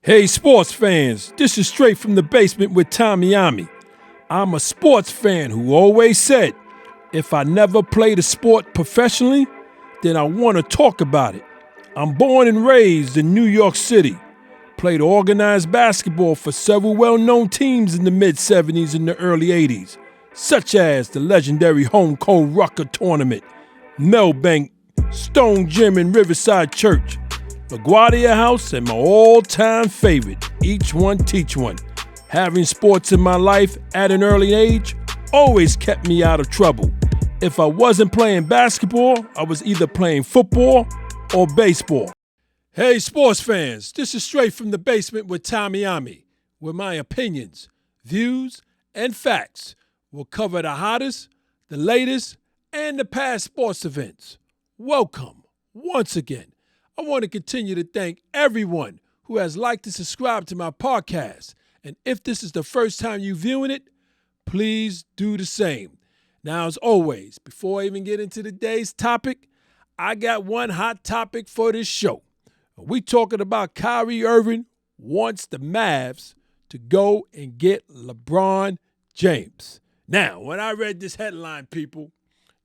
Hey sports fans, this is Straight from the Basement with OMMY. I'm a sports fan who always said, if I never played a sport professionally, then I want to talk about it. I'm born and raised in New York City. Played organized basketball for several well-known teams in the mid-'70s and the early '80s, such as the legendary Home Cold Rucker Tournament, Melbank, Stone Gym and Riverside Church, LaGuardia House, and my all-time favorite, Each One Teach One. Having sports in my life at an early age always kept me out of trouble. If I wasn't playing basketball, I was either playing football or baseball. Hey sports fans, this is Straight from the Basement with OMMY, where my opinions, views, and facts will cover the hottest, the latest, and the past sports events. Welcome once again. I want to continue to thank everyone who has liked and subscribed to my podcast. And if this is the first time you're viewing it, please do the same. Now, as always, before I even get into today's topic, I got one hot topic for this show. We talking about Kyrie Irving wants the Mavs to go and get LeBron James. Now, when I read this headline, people,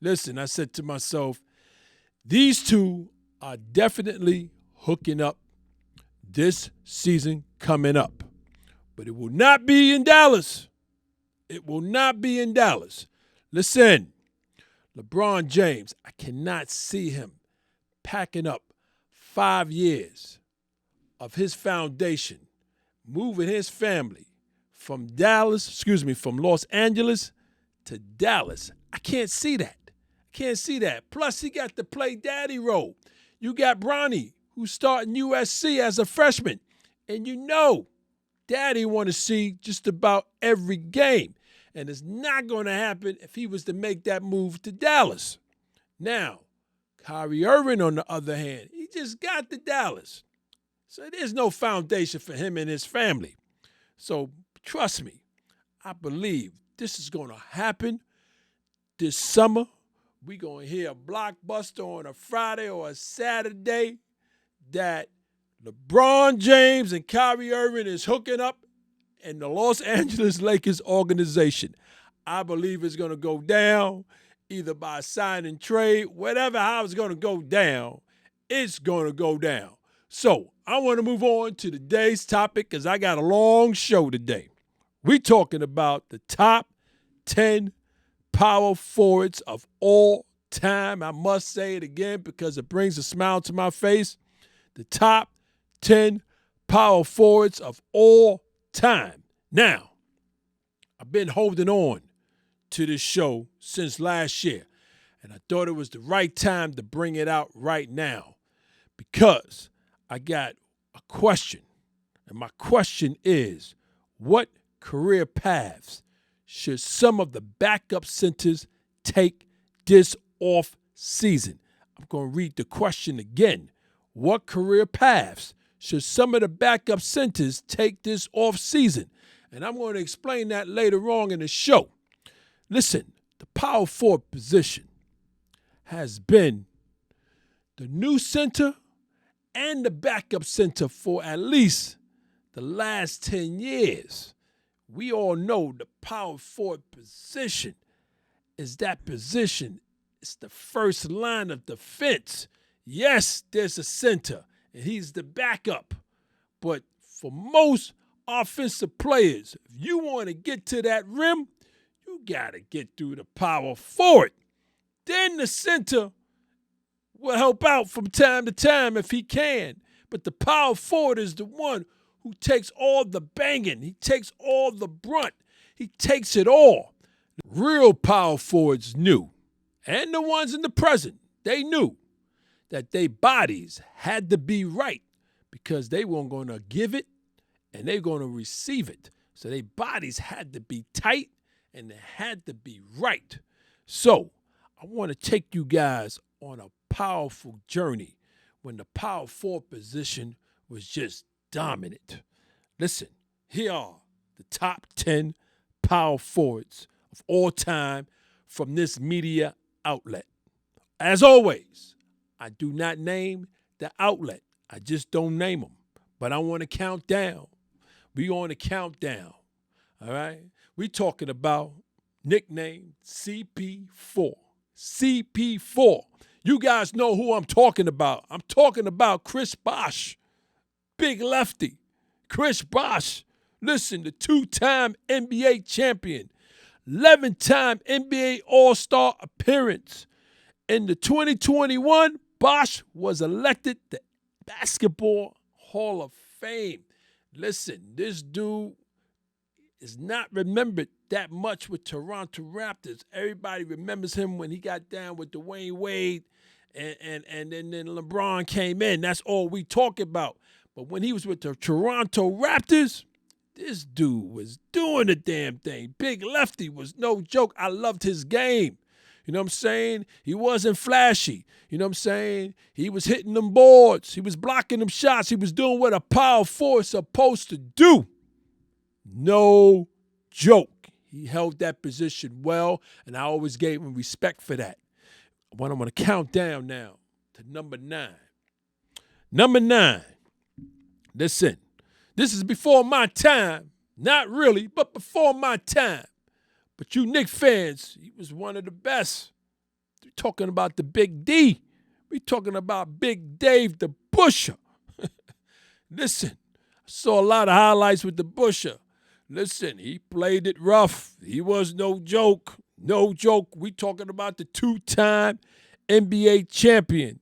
listen, I said to myself, these two are definitely hooking up this season coming up. But it will not be in Dallas. It will not be in Dallas. Listen, LeBron James, I cannot see him packing up 5 years of his foundation, moving his family from Los Angeles to Dallas. I can't see that. Can't see that. Plus, he got to play daddy role. You got Bronny, who's starting USC as a freshman. And you know, daddy want to see just about every game. And it's not going to happen if he was to make that move to Dallas. Now, Kyrie Irving, on the other hand, he just got to Dallas. So there's no foundation for him and his family. So trust me, I believe this is going to happen this summer. We're going to hear a blockbuster on a Friday or a Saturday that LeBron James and Kyrie Irving is hooking up in the Los Angeles Lakers organization. I believe it's going to go down either by sign and trade, how it's going to go down, it's going to go down. So I want to move on to today's topic because I got a long show today. We're talking about the top 10 power forwards of all time. I must say it again because it brings a smile to my face. The top 10 power forwards of all time. Now, I've been holding on to this show since last year, and I thought it was the right time to bring it out right now because I got a question, and my question is, what career paths should some of the backup centers take this off season? I'm going to read the question again. What career paths should some of the backup centers take this off season? And I'm going to explain that later on in the show. Listen, the power forward position has been the new center and the backup center for at least the last 10 years. We all know the power forward position is that position. It's the first line of defense. Yes, there's a center, and he's the backup. But for most offensive players, if you want to get to that rim, you got to get through the power forward. Then the center will help out from time to time if he can. But the power forward is the one who takes all the banging. He takes all the brunt. He takes it all. Real power forwards knew, and the ones in the present, they knew that their bodies had to be right because they weren't going to give it and they're going to receive it. So their bodies had to be tight and they had to be right. So I want to take you guys on a powerful journey when the power forward position was just dominant. Listen, here are the top 10 power forwards of all time from this media outlet. As always, I do not name the outlet. I just don't name them. But I want to count down. We on the countdown. All right? We talking about nickname CP4. CP4. You guys know who I'm talking about. I'm talking about Chris Bosh. Big lefty. Chris Bosh. Listen, the two-time NBA champion. 11-time NBA All-Star appearance. In the 2021, Bosh was elected the Basketball Hall of Fame. Listen, this dude is not remembered that much with Toronto Raptors. Everybody remembers him when he got down with Dwayne Wade and then LeBron came in. That's all we talk about. But when he was with the Toronto Raptors, this dude was doing the damn thing. Big lefty was no joke. I loved his game. You know what I'm saying? He wasn't flashy. You know what I'm saying? He was hitting them boards. He was blocking them shots. He was doing what a power forward is supposed to do. No joke. He held that position well, and I always gave him respect for that. What I'm going to count down now to number 9. Number 9. Listen, this is before my time. Not really, but before my time. But you Knicks fans, he was one of the best. We're talking about the Big D. We're talking about Big Dave the Busher. Listen, I saw a lot of highlights with the Busher. Listen, he played it rough. He was no joke. No joke. We talking about the 2-time NBA champion,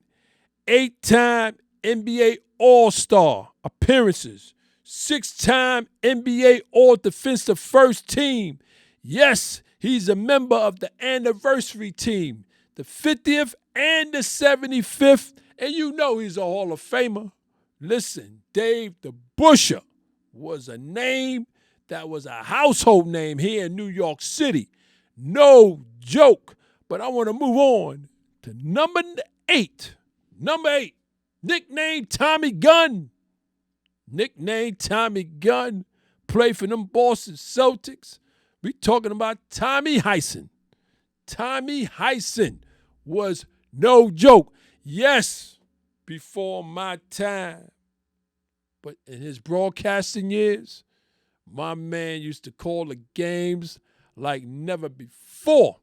8-time NBA All-Star appearances, 6-time NBA All-Defensive First Team. Yes, he's a member of the anniversary team, the 50th and the 75th, and you know he's a Hall of Famer. Listen, Dave the Busher was a name that was a household name here in New York City. No joke. But I want to move on to number 8. Number 8, nicknamed Tommy Gunn. Nicknamed Tommy Gunn, played for them Boston Celtics. We talking about Tommy Heinsohn. Tommy Heinsohn was no joke. Yes, before my time. But in his broadcasting years, my man used to call the games like never before.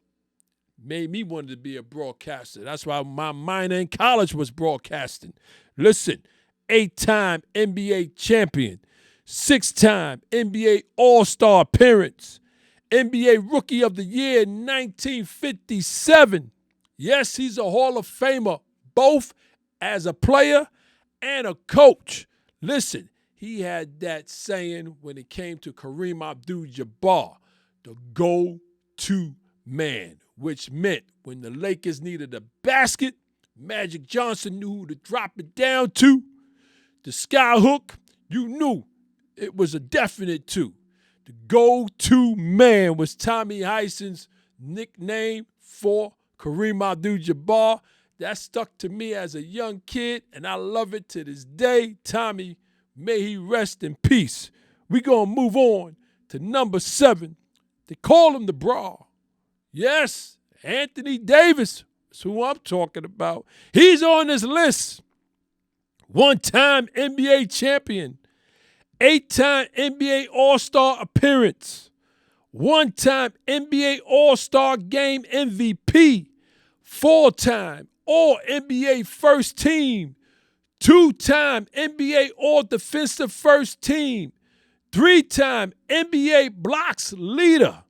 Made me want to be a broadcaster. That's why my minor in college was broadcasting. Listen, 8-time NBA champion, 6-time NBA All-Star appearance, NBA Rookie of the Year in 1957. Yes, he's a Hall of Famer, both as a player and a coach. Listen, he had that saying when it came to Kareem Abdul-Jabbar, the go-to man, which meant when the Lakers needed a basket, Magic Johnson knew who to drop it down to. The skyhook, you knew it was a definite 2. The go-to man was Tommy Heinsohn's nickname for Kareem Abdul-Jabbar. That stuck to me as a young kid, and I love it to this day. Tommy, may he rest in peace. We're going to move on to number 7. They call him the Bra. Yes, Anthony Davis is who I'm talking about. He's on this list. 1-time NBA champion. 8-time NBA All-Star appearance, 1-time NBA All-Star Game MVP, 4-time All-NBA First Team, 2-time NBA All-Defensive First Team, 3-time NBA Blocks Leader,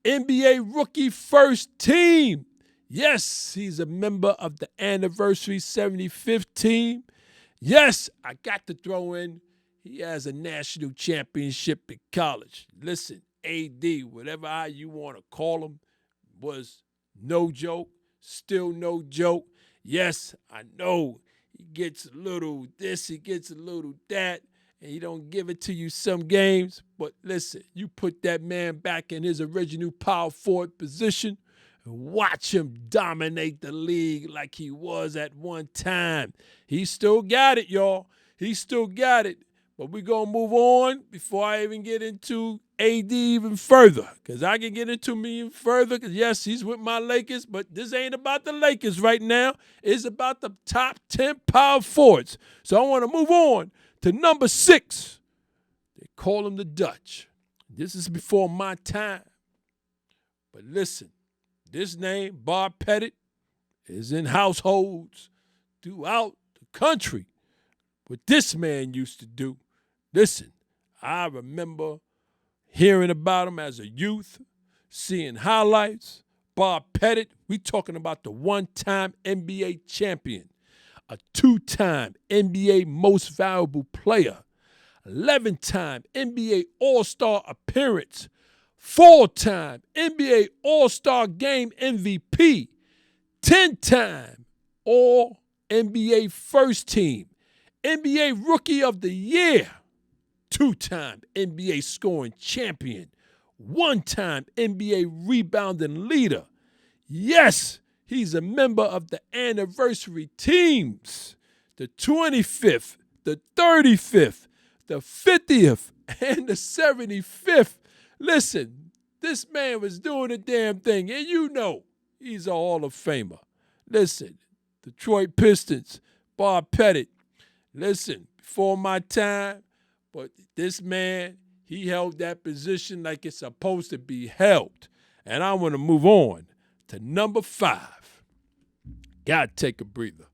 NBA Rookie First Team. Yes, he's a member of the Anniversary 75th team. Yes, I got to throw in he has a national championship in college. Listen, AD, whatever how you want to call him, was no joke, still no joke. Yes, I know he gets a little this, he gets a little that, and he don't give it to you some games. But listen, you put that man back in his original power forward position and watch him dominate the league like he was at one time. He still got it, y'all. He still got it. But we're going to move on before I even get into AD even further. Because I can get into me even further. Because, yes, he's with my Lakers. But this ain't about the Lakers right now. It's about the top 10 power forwards. So I want to move on To number 6, they call him the Dutch. This is before my time. But listen, this name, Bob Pettit, is in households throughout the country. What this man used to do. Listen, I remember hearing about him as a youth, seeing highlights. Bob Pettit, we talking about the one-time NBA champion, a 2-time NBA most valuable player, 11-time NBA All-Star appearance, 4-time NBA All-Star Game MVP, 10-time All-NBA First Team, NBA Rookie of the Year, 2-time NBA scoring champion, 1-time NBA rebounding leader. Yes, he's a member of the anniversary teams, the 25th, the 35th, the 50th, and the 75th. Listen, this man was doing a damn thing, and you know he's a Hall of Famer. Listen, Detroit Pistons, Bob Pettit. Listen, before my time, but this man, he held that position like it's supposed to be held. And I want to move on to number 5. Gotta take a breather.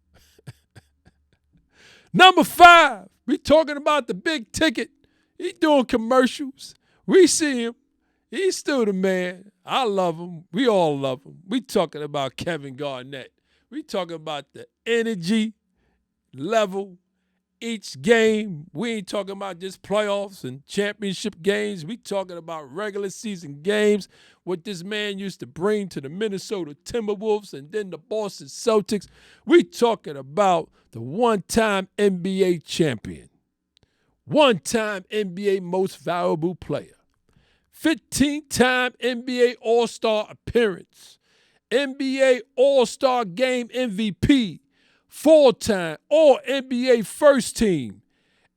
Number 5, we talking about the big ticket. He doing commercials. We see him. He's still the man. I love him. We all love him. We talking about Kevin Garnett. We talking about the energy level each game. We ain't talking about just playoffs and championship games. We talking about regular season games, what this man used to bring to the Minnesota Timberwolves and then the Boston Celtics. We talking about the one-time NBA champion, one-time NBA most valuable player, 15-time NBA All-Star appearance, NBA All-Star Game MVP, 4-time All-NBA First Team,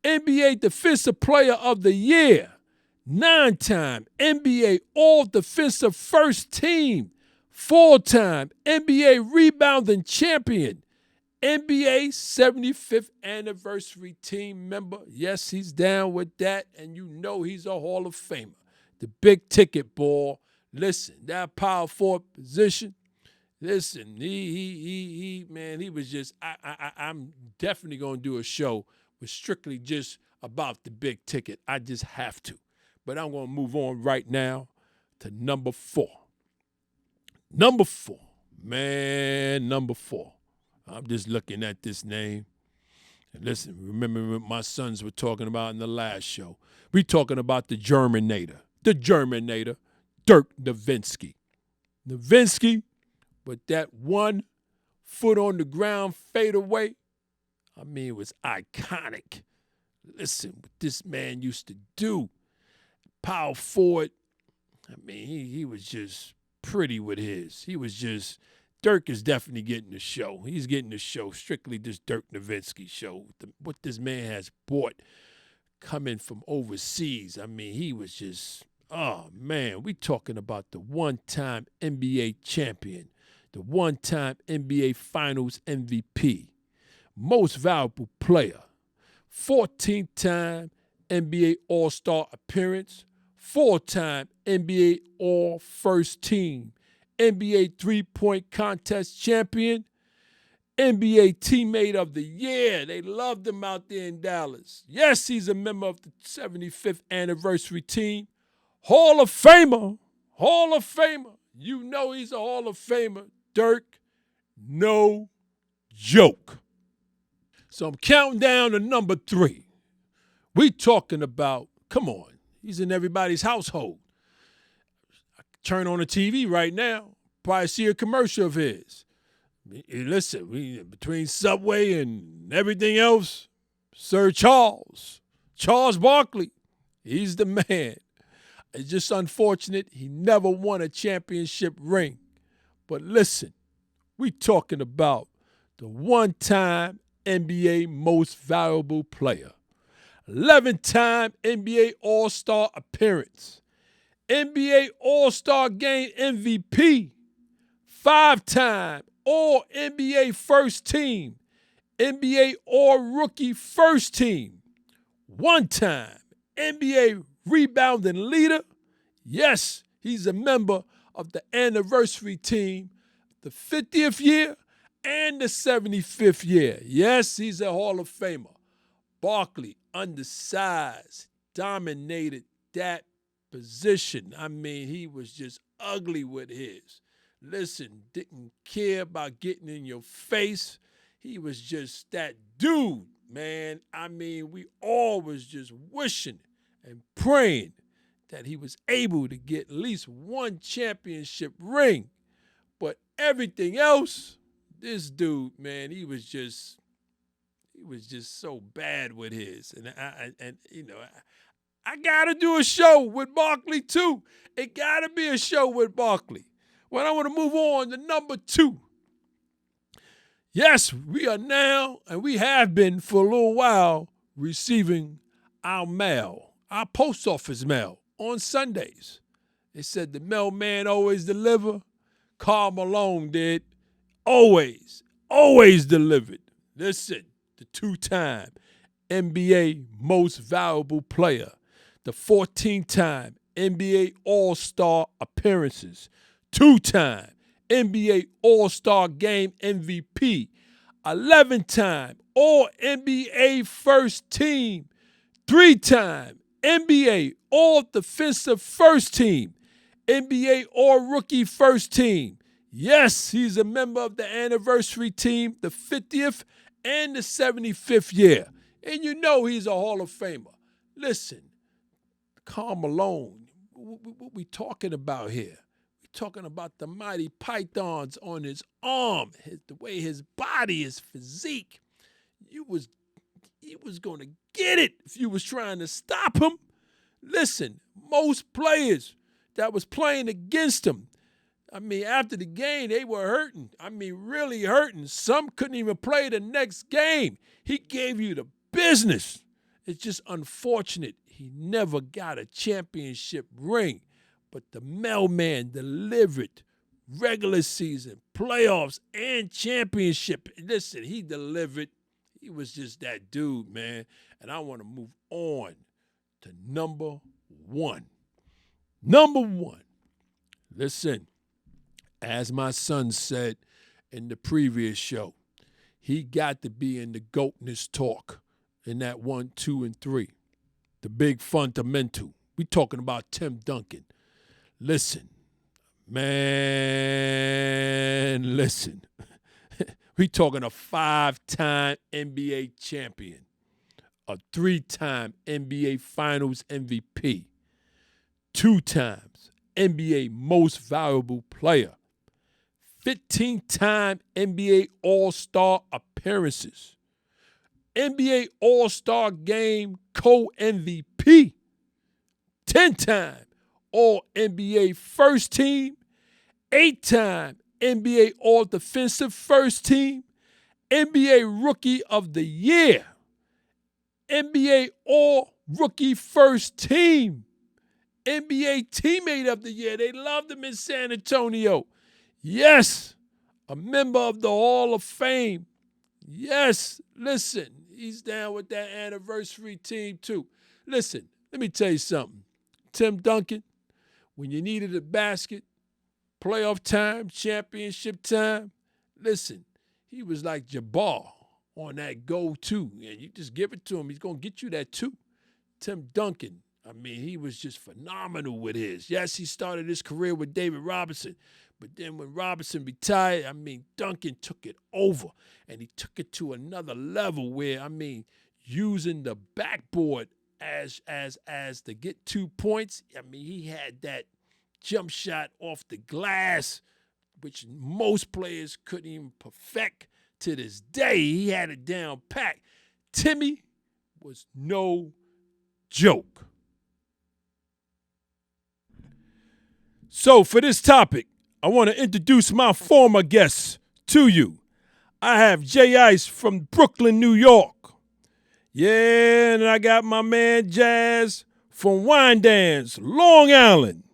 NBA Defensive Player of the Year, 9-time NBA All-Defensive First Team, 4-time NBA Rebounding Champion, NBA 75th Anniversary Team member. Yes, he's down with that, and you know he's a Hall of Famer. The big ticket ball. Listen, that power forward position. Listen, he was just, I'm definitely going to do a show with strictly just about the big ticket. I just have to. But I'm going to move on right now to number 4. Number 4. Man, number 4. I'm just looking at this name. And listen, remember what my sons were talking about in the last show. We talking about the Germinator, Dirk Nowitzki. Nowitzki, with that 1 foot on the ground fadeaway, I mean, it was iconic. Listen, what this man used to do, power forward, I mean, he was just pretty with his. He was just, Dirk is definitely getting the show. He's getting the show, strictly this Dirk Nowitzki show. What this man has bought coming from overseas, I mean, he was just, oh, man, we talking about the one-time NBA champion, the one-time NBA Finals MVP, most valuable player, 14-time NBA All-Star appearance, 4-time NBA All-First Team, NBA three-point contest champion, NBA Teammate of the Year. They loved him out there in Dallas. Yes, he's a member of the 75th Anniversary Team. Hall of Famer. You know he's a Hall of Famer. Dirk, no joke. So I'm counting down to number 3. We talking about, come on, he's in everybody's household. I turn on the TV right now, probably see a commercial of his. Listen, between Subway and everything else, Sir Charles Barkley, he's the man. It's just unfortunate he never won a championship ring. But listen, we talking about the one-time NBA most valuable player, 11-time NBA All-Star appearance, NBA All-Star Game MVP, 5-time All-NBA First Team, NBA All-Rookie First Team, one-time NBA rebounding leader. Yes, he's a member of the anniversary team, the 50th year and the 75th year. Yes, he's a Hall of Famer. Barkley, undersized, dominated that position. I mean, he was just ugly with his. Listen, didn't care about getting in your face. He was just that dude, man. I mean, we all was just wishing and praying that he was able to get at least one championship ring. But everything else, this dude, man, he was just so bad with his. I gotta do a show with Barkley too. It gotta be a show with Barkley. Well, I want to move on to number 2. Yes, we are now, and we have been for a little while, receiving our mail, our post office mail on Sundays. They said the mailman always deliver. Karl Malone did. Always delivered. Listen, the 2-time NBA Most Valuable Player, the 14-time NBA All-Star appearances, 2-time NBA All-Star Game MVP, 11-time All-NBA First Team, 3-time NBA All-Defensive First Team, NBA All-Rookie First Team. Yes, he's a member of the anniversary team, the 50th and the 75th year. And you know he's a Hall of Famer. Listen, Karl Malone, what we talking about here? We're talking about the mighty pythons on his arm, the way his body, his physique. He was going to get it if you was trying to stop him. Listen, most players that was playing against him, I mean, after the game, they were hurting. I mean, really hurting. Some couldn't even play the next game. He gave you the business. It's just unfortunate he never got a championship ring. But the mailman delivered regular season, playoffs, and championship. Listen, he delivered. He was just that dude, man. And I want to move on to number 1. Number 1. Listen, as my son said in the previous show, he got to be in the GOATness talk in that 1, 2, and 3. The big fundamental. We talking about Tim Duncan. Listen, man, listen. We talking a 5-time NBA champion, a 3-time NBA Finals MVP, 2 times NBA Most Valuable Player, 15-time NBA All-Star appearances, NBA All-Star Game co-MVP, 10-time All-NBA First Team, 8-time NBA All-Defensive First Team, NBA Rookie of the Year, NBA All-Rookie First Team, NBA Teammate of the Year. They loved him in San Antonio. Yes, a member of the Hall of Fame. Yes, listen, he's down with that anniversary team too. Listen, let me tell you something. Tim Duncan, when you needed a basket, playoff time, championship time, listen, he was like Jabbar on that go-to. And you just give it to him, he's going to get you that too. Tim Duncan, I mean, he was just phenomenal with his. Yes, he started his career with David Robinson, but then when Robinson retired, I mean, Duncan took it over, and he took it to another level where, I mean, using the backboard as to get 2 points. I mean, he had that jump shot off the glass, which most players couldn't even perfect to this day. He had it down pat. Timmy was no joke. So for this topic, I want to introduce my former guests to you. I have Jay Ice from Brooklyn, New York. Yeah, and I got my man Jazz from Wyandanch, Long Island.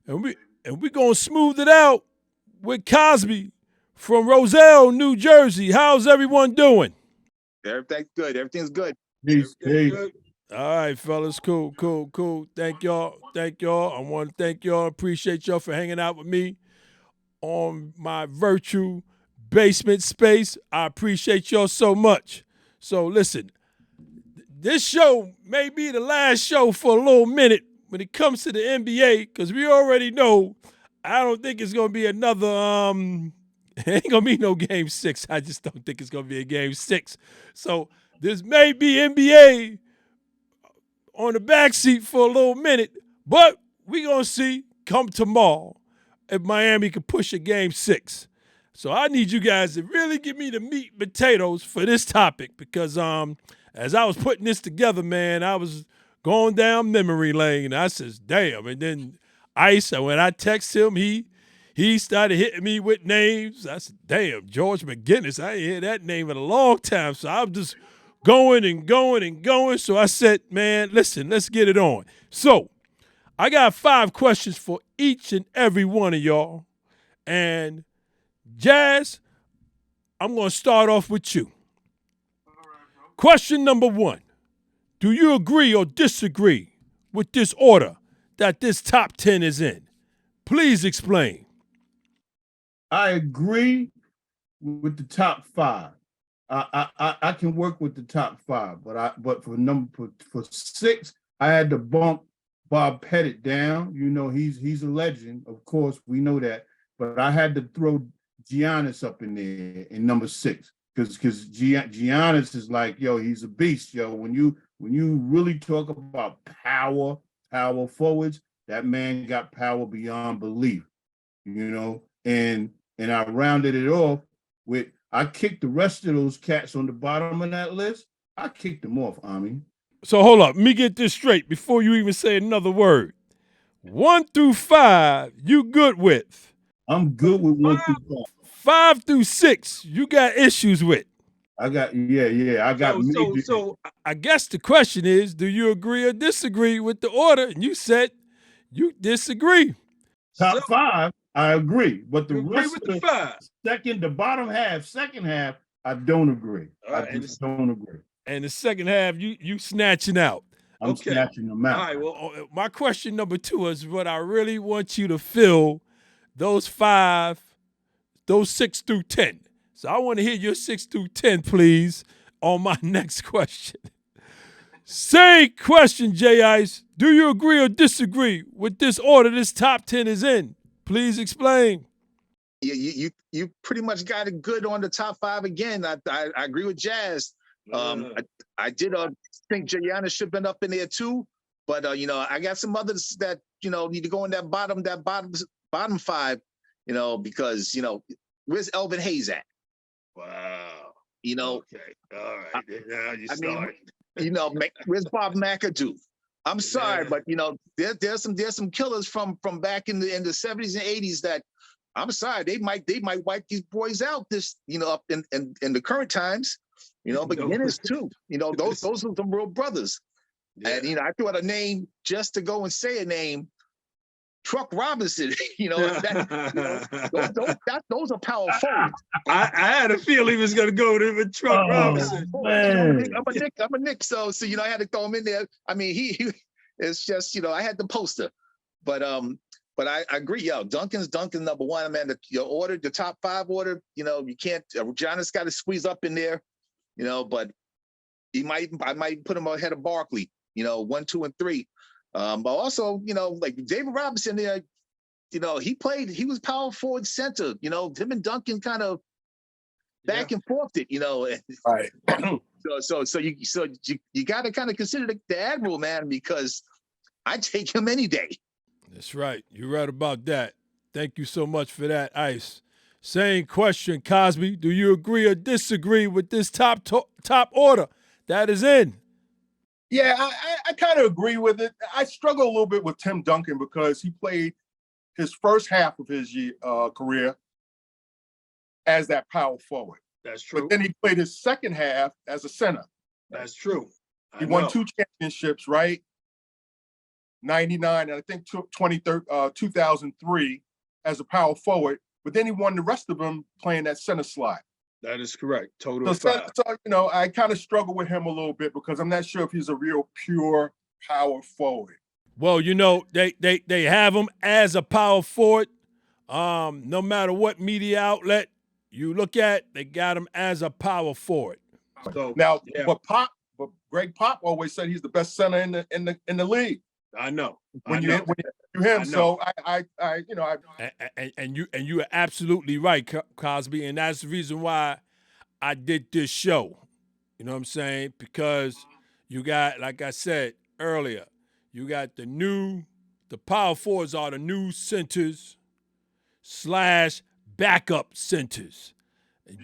And we going to smooth it out with Cosby from Roselle, New Jersey. How's everyone doing? Everything's good. Everything's good. Peace. Everything's good. All right, fellas. Cool, cool, cool. Thank y'all. Thank y'all. I want to thank y'all. Appreciate y'all for hanging out with me on my virtual basement space. I appreciate y'all so much. So listen, this show may be the last show for a little minute when it comes to the NBA, because we already know I don't think it's gonna be another it ain't gonna be no game 6. I just don't think it's gonna be a game 6. So this may be NBA on the backseat for a little minute, but we gonna see come tomorrow if Miami can push a game 6. So I need you guys to really give me the meat and potatoes for this topic, because as I was putting this together, man, I was going down memory lane. And I says, damn. And then Ice, when I text him, he started hitting me with names. I said, damn, George McGinnis. I ain't hear that name in a long time. So I'm just going and going and going. So I said, man, listen, let's get it on. So I got 5 questions for each and every one of y'all. And Jazz, I'm going to start off with you. Question number 1. Do you agree or disagree with this order that this top 10 is in? Please explain. I agree with the top 5. I can work with the top 5, but for 6, I had to bump Bob Pettit down. You know, he's a legend, of course, we know that. But I had to throw Giannis up in there in number 6, because Giannis is like, yo, he's a beast, yo. When you really talk about power forwards, that man got power beyond belief, you know. And I rounded it off with, I kicked the rest of those cats on the bottom of that list. I kicked them off, Ami. So hold up, let me get this straight before you even say another word. 1 through 5, you good with? I'm good with 1 through 5. 5 through 6, you got issues with? I got I got major. So I guess the question is, do you agree or disagree with the order? And you said you disagree. Top 5, I agree, but the rest with of the 5. the bottom half, second half, I don't agree. I just don't agree. And the second half, you snatching out. I'm snatching them out. All right. Well, my question number 2 is what I really want you to fill those 5, those 6 through 10. So I want to hear your 6 through 10, please, on my next question. Same question, J Ice. Do you agree or disagree with this order this top 10 is in? Please explain. Yeah, you pretty much got it good on the top 5 again. I agree with Jazz. I did think Giannis should have been up in there too, but you know, I got some others that, you know, need to go in that bottom 5, you know, because, you know, where's Elvin Hayes at? Wow. You know, okay, all right. Now you start. You know, where's Bob McAdoo? I'm sorry, but you know, there's some killers from back in the 70s and 80s that, I'm sorry, they might wipe these boys out this, you know, up in the current times, you know, but Guinness too. You know, those are some real brothers. Yeah. And you know, I threw out a name just to go and say a name. Truck Robinson, you know, those are power forwards. I had a feeling he was going to go with Truck Robinson. Man. I'm a Nick, so you know, I had to throw him in there. I mean, he it's just, you know, I had the poster, but I agree, yo, Duncan's number 1. Man, the top 5 order, you know, you can't. Giannis got to squeeze up in there, you know, but I might put him ahead of Barkley, you know, 1, 2, and 3. But also, you know, like David Robinson there, you know, he was power forward center, you know, him and Duncan kind of back and forth it, you know. Right. so you got to kind of consider the Admiral, man, because I take him any day. That's right. You're right about that. Thank you so much for that, Ice. Same question, Cosby. Do you agree or disagree with this top order that is in? Yeah, I kind of agree with it. I struggle a little bit with Tim Duncan because he played his first half of his career as that power forward. That's true. But then he played his second half as a center. That's true. He won 2 championships, right? 99 and I think 2003 as a power forward. But then he won the rest of them playing that center slot. That is correct. Total of 5. So you know, I kind of struggle with him a little bit because I'm not sure if he's a real pure power forward. Well, you know, they have him as a power forward. No matter what media outlet you look at, they got him as a power forward. So Now, yeah, but Greg Pop always said he's the best center in the league. I know. When you him, so I you know, and you are absolutely right, Cosby, and that's the reason why I did this show. You know what I'm saying? Because you got, like I said earlier, you got the power forwards are the new centers / backup centers.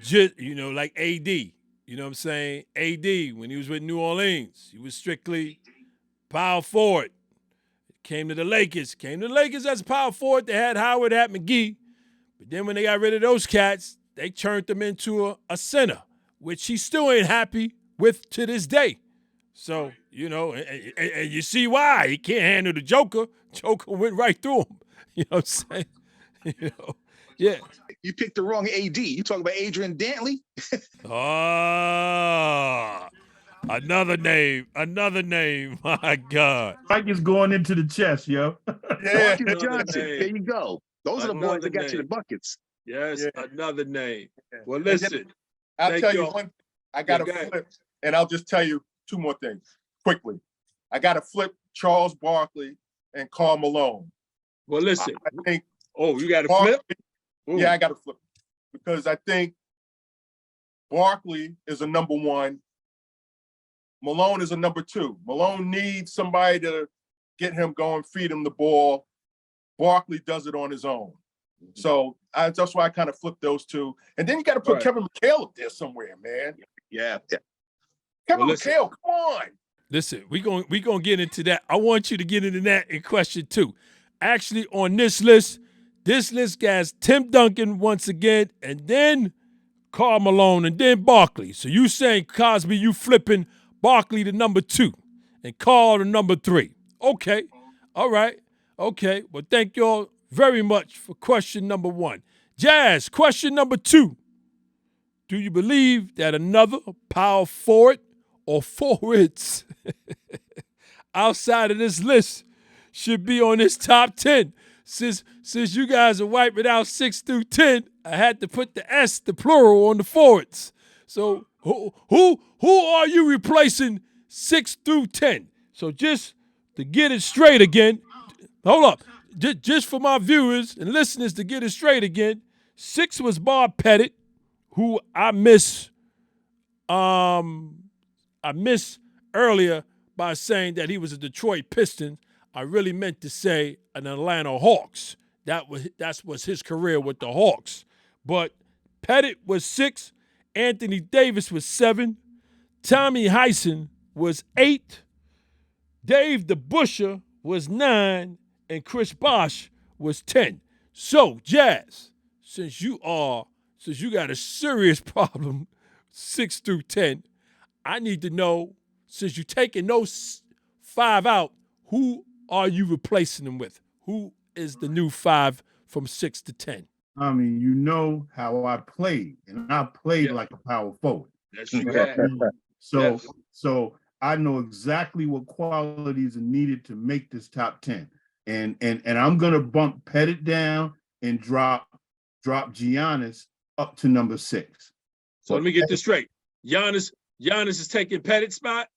Just, you know, like AD. You know what I'm saying? AD, when he was with New Orleans, he was strictly power forward. Came to the Lakers as a power forward. They had Howard, had McGee. But then when they got rid of those cats, they turned him into a center, which he still ain't happy with to this day. So, you know, and you see why. He can't handle the Joker. Joker went right through him. You know what I'm saying? You know, yeah. You picked the wrong AD. You talking about Adrian Dantley? Ah, another name. My God. Mike is going into the chest, yo. yeah. Marcus Johnson. There you go. Those are the boys that got you the buckets. Yes, Yeah. another name. Well, And then listen. I'll Thank tell you y'all. one. I got to Yeah, go ahead. flip, and I'll just tell you 2 more things quickly. I got to flip Charles Barkley and Karl Malone. Well, listen. I think Oh, you got to Barkley, flip? Ooh. yeah, I got to flip because I think Barkley is a number 1. Malone is a number 2. Malone needs somebody to get him going, feed him the ball. Barkley does it on his own. So that's why I kind of flipped those 2. And then you got to put Right. Kevin McHale up there somewhere, man. Yeah. Kevin Well, listen. McHale, come on. Listen, we gonna get into that. I want you to get into that in question 2. Actually, on this list has Tim Duncan once again, and then Karl Malone, and then Barkley. So you saying, Cosby, you flipping Barkley to number 2 and Karl to number 3. Okay. All right. Okay. Well, thank y'all very much for question number 1. Jazz, question number 2. Do you believe that another power forward or forwards outside of this list should be on this top 10? Since you guys are wiping out 6 through 10, I had to put the S, the plural, on the forwards. So who are you replacing 6 through 10? So just to get it straight again, hold up. Just for my viewers and listeners to get it straight again, 6 was Bob Pettit, who I miss earlier by saying that he was a Detroit Piston. I really meant to say an Atlanta Hawks. That was his career with the Hawks. But Pettit was 6, Anthony Davis was 7, Tommy Hyson was 8, Dave DeBusschere was 9, and Chris Bosh was 10. So, Jazz, since you got a serious problem 6 through 10, I need to know, since you're taking those 5 out, who are you replacing them with? Who is the new 5 from 6 to 10? I mean, you know how I played, and I played Yeah. like a power forward. That's you had. So, Yes. so I know exactly what qualities are needed to make this top 10. And I'm gonna bump Pettit down and drop Giannis up to number 6. So let me get this straight. Giannis is taking Pettit's spot.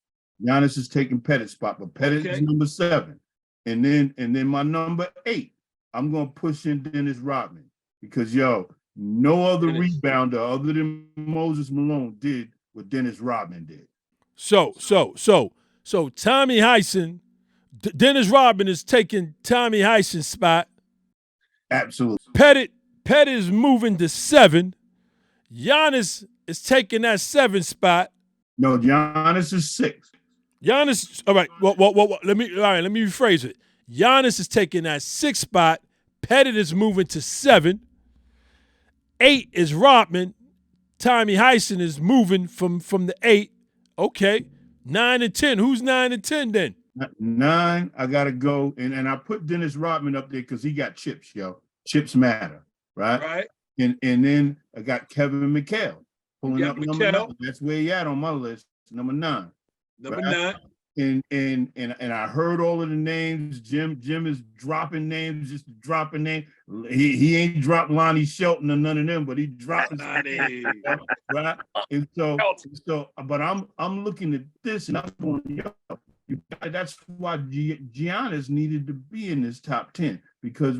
Giannis is taking Pettit's spot, but Pettit is Okay. number 7. And then my number 8, I'm gonna push in Dennis Rodman because no other Dennis. rebounder other than Moses Malone did what Dennis Rodman did. So Tommy Hyson, Dennis Rodman is taking Tommy Hyson's spot. Absolutely. Pettit is moving to 7. Giannis is taking that 7 spot. No, Giannis is 6. Giannis, all right. Well, let me rephrase it. Giannis is taking that 6 spot. Pettit is moving to 7. 8 is Rodman. Tommy Hyson is moving from the 8. Okay. 9 and 10. Who's 9 and 10 then? 9, I gotta go, and I put Dennis Rodman up there because he got chips, Chips matter, right? Right. And then I got Kevin McHale, Pulling got up number Mikel. 9. That's where he at on my list. Number 9. Number Right? 9. And I heard all of the names. Jim is dropping names, just dropping names. He ain't dropped Lonnie Shelton or none of them, but he dropping Lonnie. right. And so but I'm looking at this and I'm going, yo, that's why Giannis needed to be in this top 10 because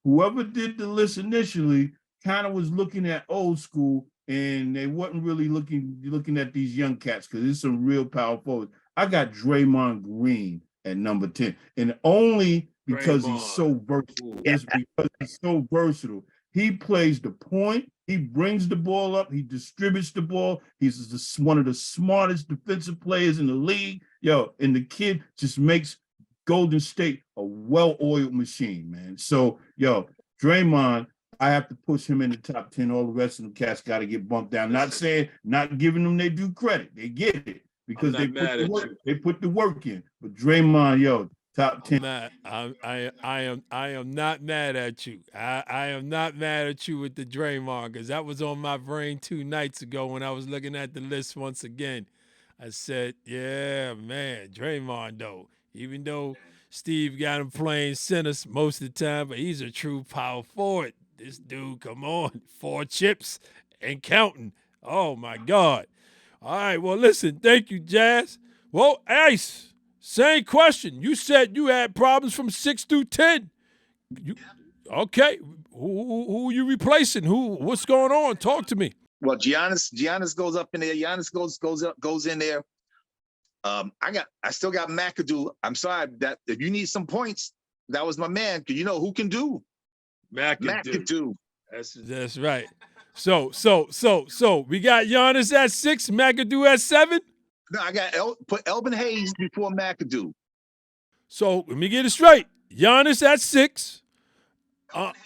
whoever did the list initially kind of was looking at old school and they wasn't really looking at these young cats because it's some real power forwards. I got Draymond Green at number 10, and only because he's so versatile. Yes, because he's so versatile. He plays the point. He brings the ball up. He distributes the ball. He's one of the smartest defensive players in the league. Yo, and the kid just makes Golden State a well-oiled machine, man. So, yo, Draymond, I have to push him in the top 10. All the rest of them cats got to get bumped down. Not giving them their due credit. They get it because they put the work in. But Draymond, yo, top 10. I am not mad at you. I am not mad at you with the Draymond because that was on my brain 2 nights ago when I was looking at the list once again. I said, yeah, man, Draymond though. Even though Steve got him playing center most of the time, but he's a true power forward. This dude, come on, 4 chips and counting. Oh my God. All right, well, listen, thank you, Jazz. Well, Ice, same question. You said you had problems from 6 through 10. Okay, who are you replacing? What's going on? Talk to me. Well, Giannis goes up in there. Giannis goes in there. I still got McAdoo. I'm sorry that if you need some points, that was my man. Because you know who can do? McAdoo. That's right. So we got Giannis at 6, McAdoo at 7. No, I got put Elvin Hayes before McAdoo. So let me get it straight. Giannis at 6,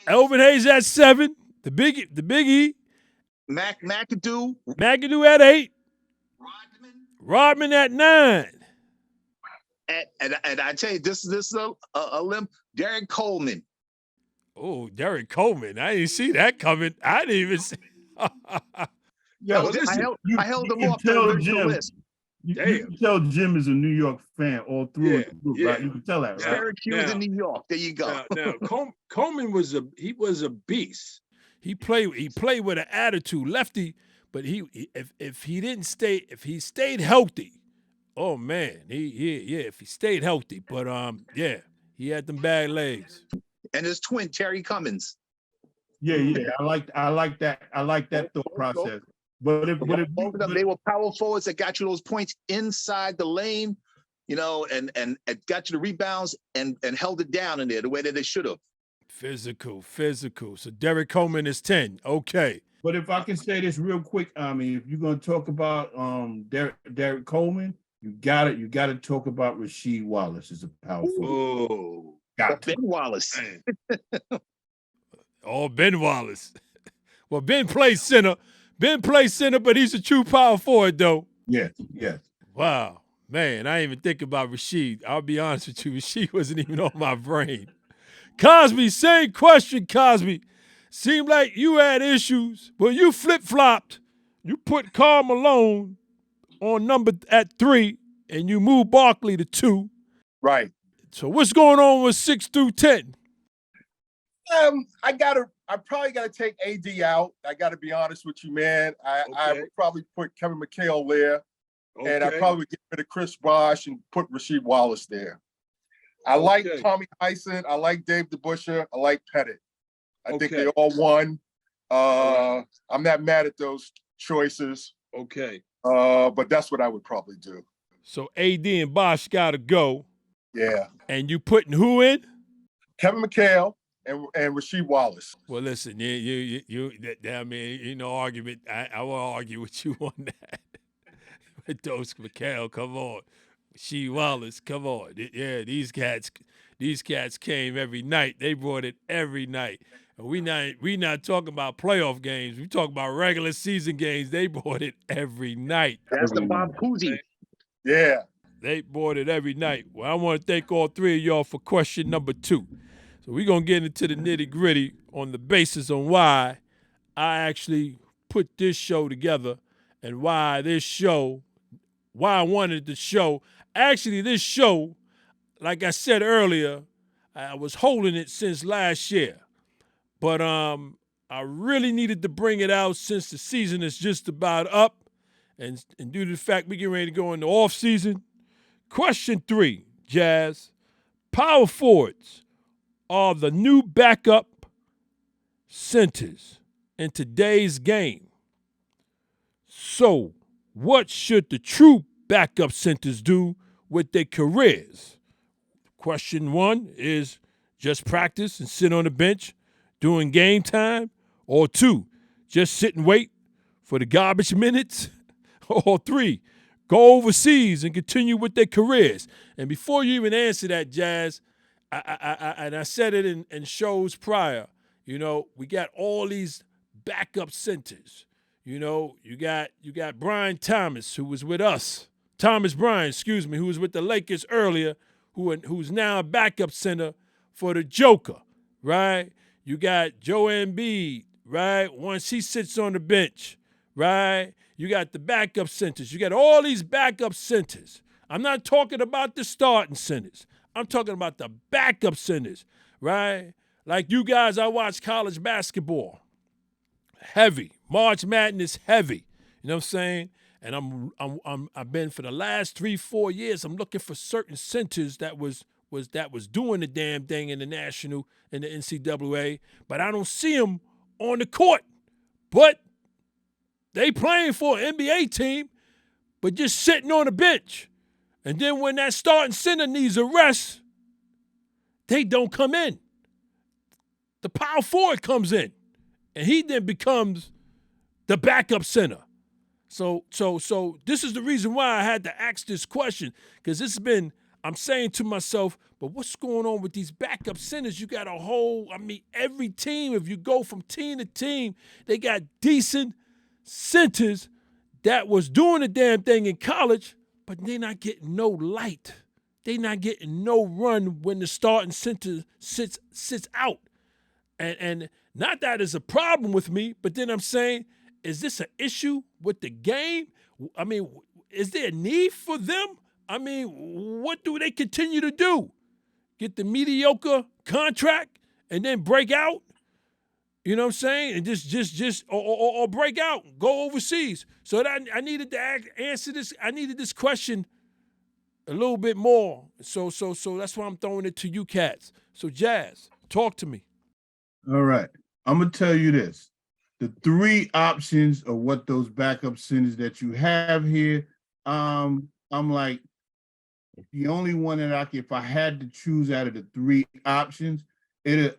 Elvin Hayes at 7, the big E. McAdoo at 8, Rodman at 9. And I tell you, this is a limb. Derek Coleman. Oh, Derek Coleman. I didn't see that coming. I didn't even see. Yo, I held him off the original list. You can tell Jim is a New York fan all through it, right? You can tell that, right? Syracuse in New York. There you go. Now Coleman was a beast. He played with an attitude, lefty, but if he stayed healthy, oh man, if he stayed healthy, but he had them bad legs. And his twin Terry Cummins. Yeah, I like that thought process. But if they were power forwards that got you those points inside the lane, you know, and got you the rebounds and held it down in there the way that they should have. Physical. So Derek Coleman is 10. Okay. But if I can say this real quick, I mean, if you're gonna talk about Derek Coleman, you gotta talk about Rasheed Wallace as a power forward. Oh, Ben Wallace. Oh, Ben Wallace. Well, Ben plays center. But he's a true power forward, though. Yes. Wow. Man, I didn't even think about Rasheed. I'll be honest with you. Rasheed wasn't even on my brain. Cosby, same question, Cosby. Seemed like you had issues, but you flip-flopped. You put Karl Malone on number at 3, and you moved Barkley to 2. Right. So what's going on with 6 through 10? I probably gotta take AD out. I gotta be honest with you, man. I would probably put Kevin McHale there. Okay. And I probably would get rid of Chris Bosh and put Rasheed Wallace there. I like Tommy Tyson. I like Dave DeBusschere. I like Pettit. I think they all won. I'm not mad at those choices. Okay. But that's what I would probably do. So AD and Bosh gotta go. Yeah. And you putting who in? Kevin McHale and Rasheed Wallace. Well, listen, argument. I will argue with you on that. With those McHale, come on. Rasheed Wallace, come on. Yeah, these cats came every night. They brought it every night. And we not talking about playoff games. We talking about regular season games. They brought it every night. That's the Bob Cousy. Yeah. They brought it every night. Well, I want to thank all 3 of y'all for question number 2. So we're going to get into the nitty-gritty on the basis on why I actually put this show together and why I wanted the show. Actually, this show, like I said earlier, I was holding it since last year. But I really needed to bring it out since the season is just about up. And due to the fact we're getting ready to go into off season. Question 3, Jazz. Power forwards are the new backup centers in today's game. So, what should the true backup centers do with their careers? Question 1 is just practice and sit on the bench during game time, or 2, just sit and wait for the garbage minutes, or 3, go overseas and continue with their careers. And before you even answer that, Jazz, I said it in shows prior, we got all these backup centers. You got Brian Thomas, who was with us. Thomas Bryant, who was with the Lakers earlier, who's now a backup center for the Joker, right? You got Joe Embiid, right? Once he sits on the bench, right? You got the backup centers. You got all these backup centers. I'm not talking about the starting centers. I'm talking about the backup centers, right? Like you guys, I watch college basketball. Heavy. March Madness heavy. You know what I'm saying? And I've been for the last 3-4 years, I'm looking for certain centers that was doing the damn thing in the national and the NCAA, but I don't see them on the court. But they playing for an NBA team, but just sitting on the bench. And then when that starting center needs a rest, they don't come in. The power forward comes in, and he then becomes the backup center. So this is the reason why I had to ask this question, because I'm saying to myself, but what's going on with these backup centers? You got every team, if you go from team to team, they got decent centers that was doing the damn thing in college, but they're not getting no light. They're not getting no run when the starting center sits out. And not that is a problem with me, but then I'm saying, is this an issue with the game? Is there a need for them? What do they continue to do? Get the mediocre contract and then break out? You know what I'm saying? And just or break out, go overseas. So that I needed to answer this. I needed this question a little bit more. So that's why I'm throwing it to you cats. So Jazz, talk to me. All right. I'm going to tell you this. The 3 options of what those backup centers that you have here, I'm like, the only one that if I had to choose out of the 3 options,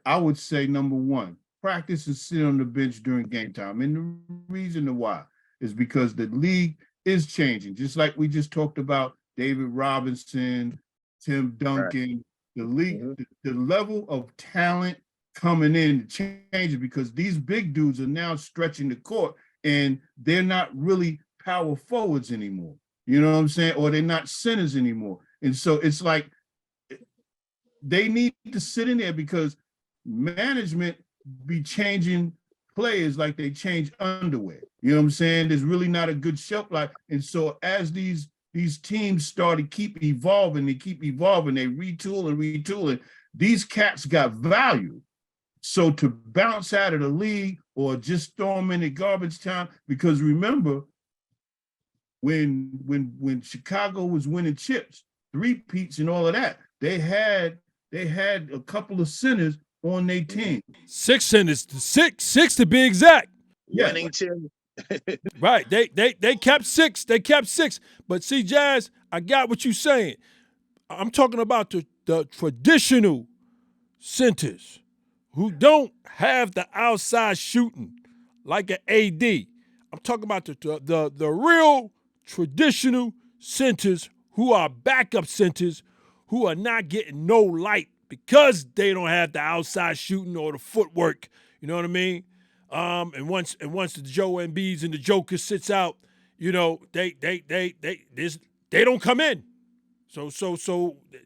I would say number 1, practice and sit on the bench during game time. And the reason why is because the league is changing. Just like we just talked about David Robinson, Tim Duncan, the league, the level of talent coming in changing, because these big dudes are now stretching the court and they're not really power forwards anymore. You know what I'm saying? Or they're not centers anymore. And so it's like they need to sit in there, because management be changing players like they change underwear. You know what I'm saying? There's really not a good shelf life. And so as these teams start to keep evolving, they retooling, these cats got value. So to bounce out of the league or just throw them in the garbage time, because remember, when Chicago was winning chips, 3-peats and all of that, they had a couple of centers on their team. 6 centers, six to be exact. Yeah. Winning team. Right. They kept 6. They kept 6. But see, Jazz, I got what you're saying. I'm talking about the traditional centers who don't have the outside shooting like an AD. I'm talking about the real traditional centers who are backup centers who are not getting no light because they don't have the outside shooting or the footwork. You know what I mean? And once the Joe Embiids and the Joker sits out, they don't come in. So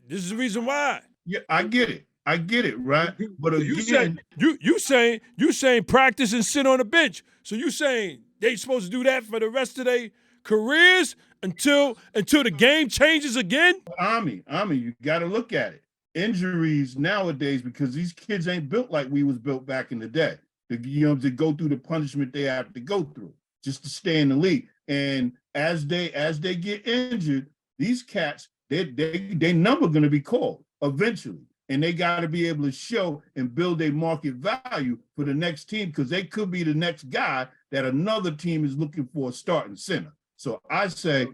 this is the reason why. Yeah, I get it. I get it, right? But So you say again, you saying practice and sit on the bench. So you saying they supposed to do that for the rest of their careers until the game changes again? Ami, you got to look at it. Injuries nowadays, because these kids ain't built like we was built back in the day. To go through the punishment they have to go through just to stay in the league. And as they get injured, these cats, they number going to be called eventually, and they got to be able to show and build a market value for the next team, because they could be the next guy that another team is looking for a starting center. So I say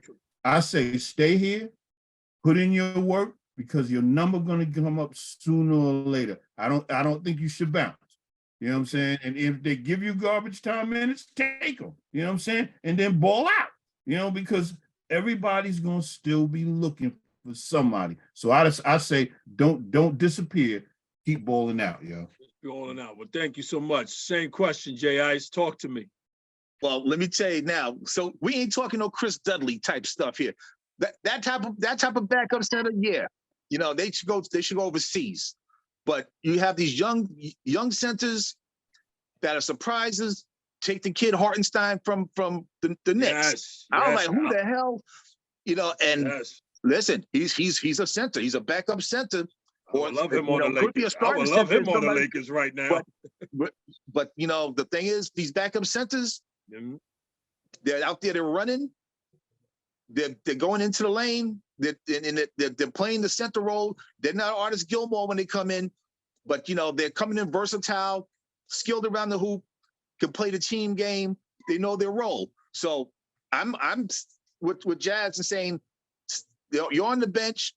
stay here, put in your work, because your number going to come up sooner or later. I don't think you should bounce. You know what I'm saying? And if they give you garbage time minutes, take them. You know what I'm saying? And then ball out. Because everybody's going to still be looking for somebody. So I say don't disappear. Keep balling out, yo. Balling out. Well, thank you so much. Same question, Jay Ice. Talk to me. Well, let me tell you now. So we ain't talking no Chris Dudley type stuff here. That type of backup center, yeah. They should go overseas. But you have these young centers that are surprises. Take the kid Hartenstein from the Knicks. Yes, I was like, who the hell? And yes. listen, he's a center. He's a backup center. I would love him on the Lakers. I would love him on the Lakers right now. But the thing is, these backup centers, they're out there, they're running, they're going into the lane, they're playing the center role. They're not Artis Gilmore when they come in, but they're coming in versatile, skilled around the hoop, can play the team game. They know their role. So I'm with Jazz and saying you're on the bench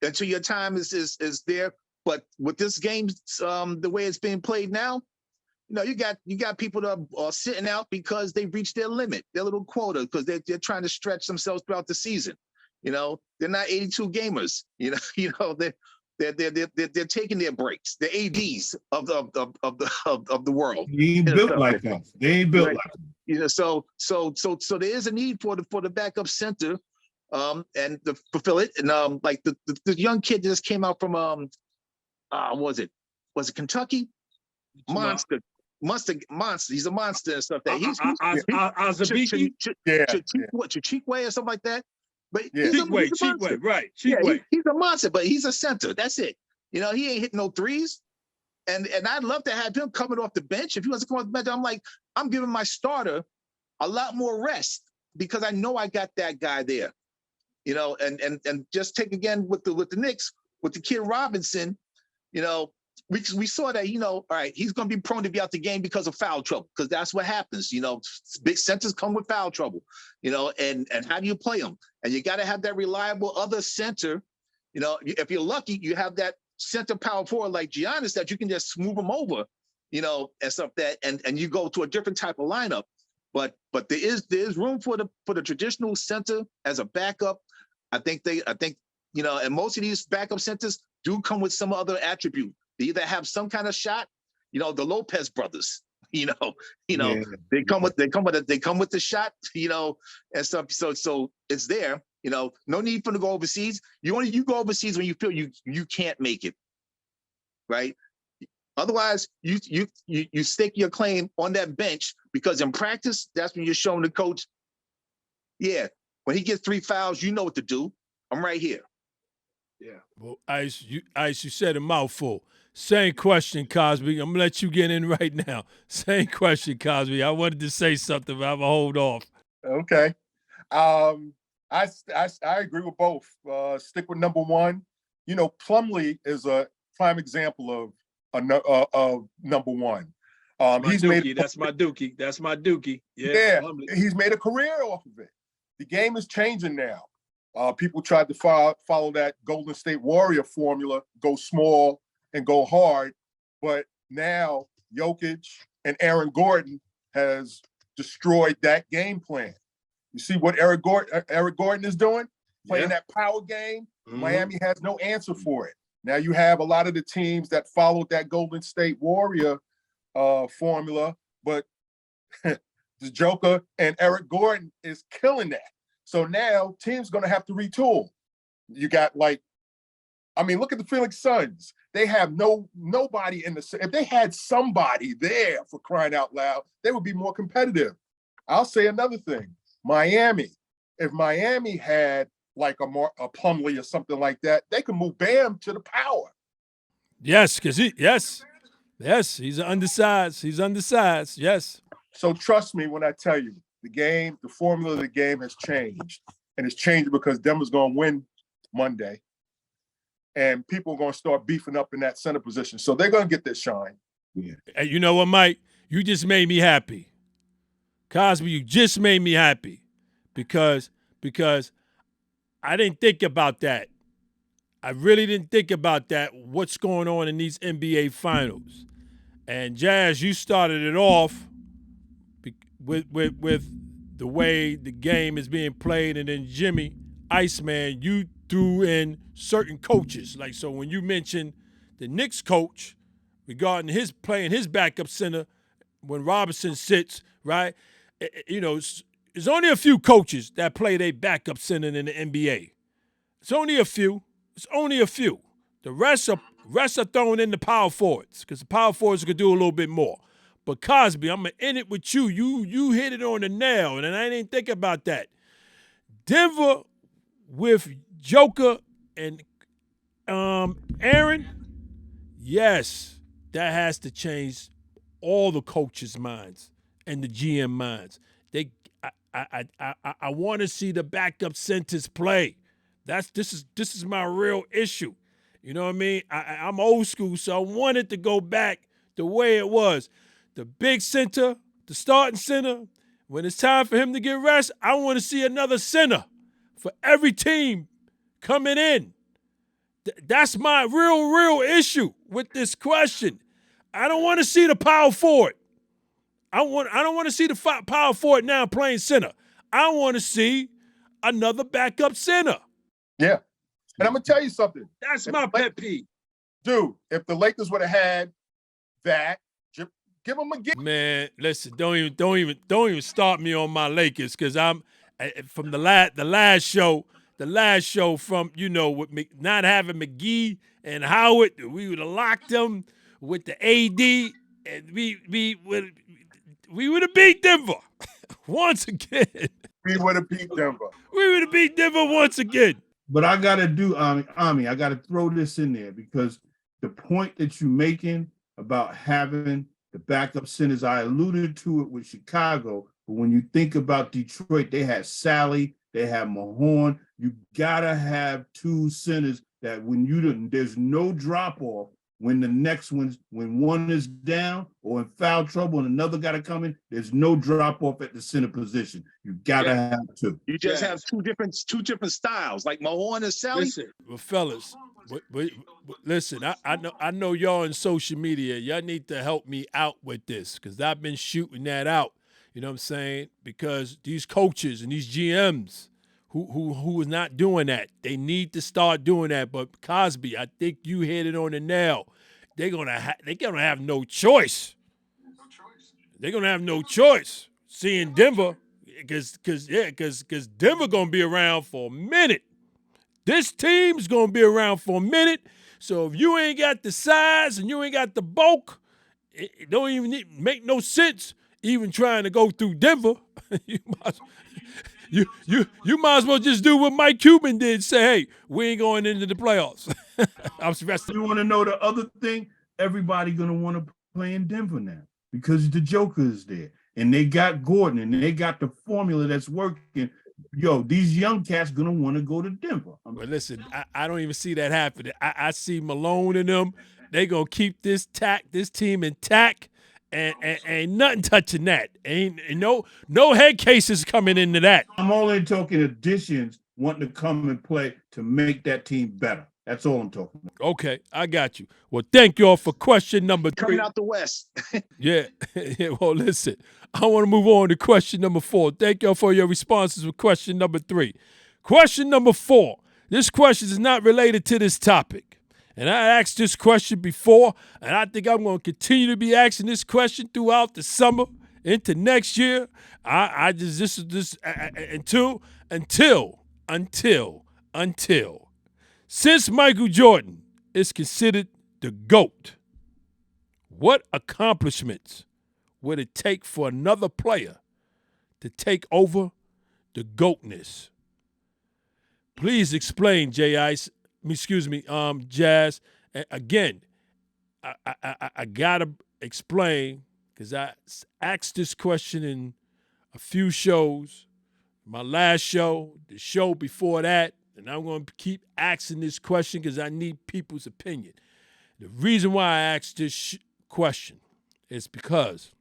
until your time is there. But with this game, the way it's being played now, you got people that are sitting out because they've reached their limit, their little quota, because they're trying to stretch themselves throughout the season. They're not 82 gamers. They're taking their breaks. The ADs of the world. They ain't built like that. They ain't built like that. So there is a need for the backup center, and to fulfill it. And like the young kid that just came out from was it Kentucky? Monster. He's a monster and stuff. That he's Chikwe or something like that. But Chikwe, right? Chikwe. He's a monster, but he's a center. That's it. He ain't hitting no threes. And I'd love to have him coming off the bench. If he wants to come off the bench, I'm giving my starter a lot more rest because I know I got that guy there. And just take again with the Knicks, with the kid Robinson, we saw that, all right, he's going to be prone to be out the game because of foul trouble, because that's what happens. Big centers come with foul trouble, and how do you play them? And you got to have that reliable other center. If you're lucky, you have that center power forward like Giannis that you can just move him over, and stuff that, and you go to a different type of lineup. But there is room for the traditional center as a backup. I think, and most of these backup centers do come with some other attribute. They either have some kind of shot, the Lopez brothers, they come with the shot, and stuff. So it's there, no need for them to go overseas. You go overseas when you feel you can't make it, right? Otherwise, you stake your claim on that bench, because in practice, that's when you're showing the coach, yeah, when he gets 3 fouls, you know what to do. I'm right here. Yeah. Well, Ice, you said a mouthful. Same question, Cosby. I'm gonna let you get in right now. Same question, Cosby. I wanted to say something, but I'm gonna hold off. Okay. I agree with both. Stick with number one. Plumlee is a prime example of number one. That's my dookie. Yeah, he's made a career off of it. The game is changing now. People tried to follow that Golden State Warrior formula, go small and go hard. But now Jokic and Aaron Gordon has destroyed that game plan. You see what Eric Gordon is doing? Playing that power game. Mm-hmm. Miami has no answer for it. Now you have a lot of the teams that followed that Golden State Warrior formula, but the Joker and Eric Gordon is killing that. So now teams going to have to retool. You got like I mean, look at the Phoenix Suns. They have nobody in the. If they had somebody there, for crying out loud, they would be more competitive. I'll say another thing. Miami. If Miami had like a Plumlee or something like that, they could move Bam to the power. Yes, because he's undersized. He's undersized. Yes. So trust me when I tell you, the formula of the game has changed. And it's changed because Denver's going to win Monday. And people are going to start beefing up in that center position. So they're going to get their shine. Yeah. Hey, you know what, Mike? You just made me happy. Cosby, you just made me happy because I didn't think about that. I really didn't think about that, what's going on in these NBA finals. And Jazz, you started it off with the way the game is being played, and then Jimmy, Iceman, you threw in certain coaches. Like, so when you mentioned the Knicks coach regarding his playing his backup center when Robinson sits, right? You know, there's only a few coaches that play their backup center in the NBA. It's only a few. It's only a few. The rest are thrown in the power forwards because the power forwards could do a little bit more. But Cosby, I'm going to end it with you. You hit it on the nail, and I didn't think about that. Denver with Joker and Aaron, yes, that has to change all the coaches' minds and the GM minds. I want to see the backup centers play. This is my real issue. You know what I mean? I'm old school, so I wanted to go back the way it was. The big center, the starting center, when it's time for him to get rest, I want to see another center for every team coming in. That's my real issue with this question. I don't want to see the power forward. I don't want to see the power forward now playing center. I want to see another backup center. Yeah. And I'm going to tell you something. That's my pet peeve. Dude, if the Lakers would have had that, give them a gift. Man, listen, don't even start me on my Lakers because I'm from the last show from, you know, with not having McGee and Howard, we would have locked them with the AD, and we would have beat Denver once again. We would have beat Denver. We would have beat Denver once again. But I got to do, Ami, I got to throw this in there because the point that you're making about having the backup centers, I alluded to it with Chicago, but when you think about Detroit, they had Sally, they have Mahorn. You got to have two centers that there's no drop off when the next when one is down or in foul trouble and another got to come in, there's no drop off at the center position. You got to have two. You just have two different styles, like Mahorn and Sally. Listen, well, fellas, listen, I know y'all in social media. Y'all need to help me out with this because I've been shooting that out. You know what I'm saying? Because these coaches and these GMs who is not doing that, they need to start doing that. But Cosby, I think you hit it on the nail. They're gonna have no choice. They're gonna have no choice seeing Denver because Denver gonna be around for a minute. This team's gonna be around for a minute. So if you ain't got the size and you ain't got the bulk, it don't even make no sense even trying to go through Denver. You might as well just do what Mike Cuban did. Say, hey, we ain't going into the playoffs. You want to know the other thing? Everybody gonna want to play in Denver now because the Joker is there, and they got Gordon, and they got the formula that's working. Yo, these young cats gonna want to go to Denver. But listen, I don't even see that happening. I see Malone and them. They gonna keep this team intact. And ain't nothing touching that. Ain't no head cases coming into that. I'm only talking additions wanting to come and play to make that team better. That's all I'm talking about. Okay, I got you. Well, thank y'all for question number 3. Coming out the West. Yeah. Well, listen, I want to move on to question number 4. Thank y'all for your responses with question number 3. Question number 4. This question is not related to this topic. And I asked this question before, and I think I'm going to continue to be asking this question throughout the summer into next year. Until Since Michael Jordan is considered the GOAT, what accomplishments would it take for another player to take over the GOATness? Please explain, Jazz. Again, I gotta explain because I asked this question in a few shows. My last show, the show before that, and I'm going to keep asking this question because I need people's opinion. The reason why I asked this question is because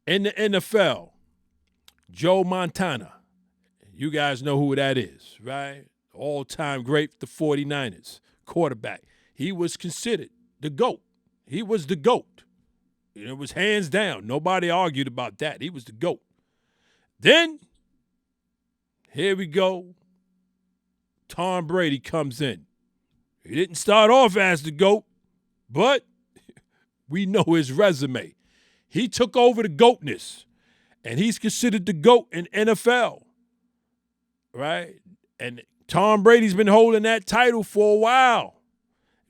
in the NFL, Joe Montana, you guys know who that is, right? All-time great, the 49ers quarterback. He was considered the GOAT. He was the GOAT. It was hands down. Nobody argued about that. He was the GOAT. Then, here we go. Tom Brady comes in. He didn't start off as the GOAT, but we know his resume. He took over the GOATness, and he's considered the GOAT in NFL, right? And Tom Brady's been holding that title for a while.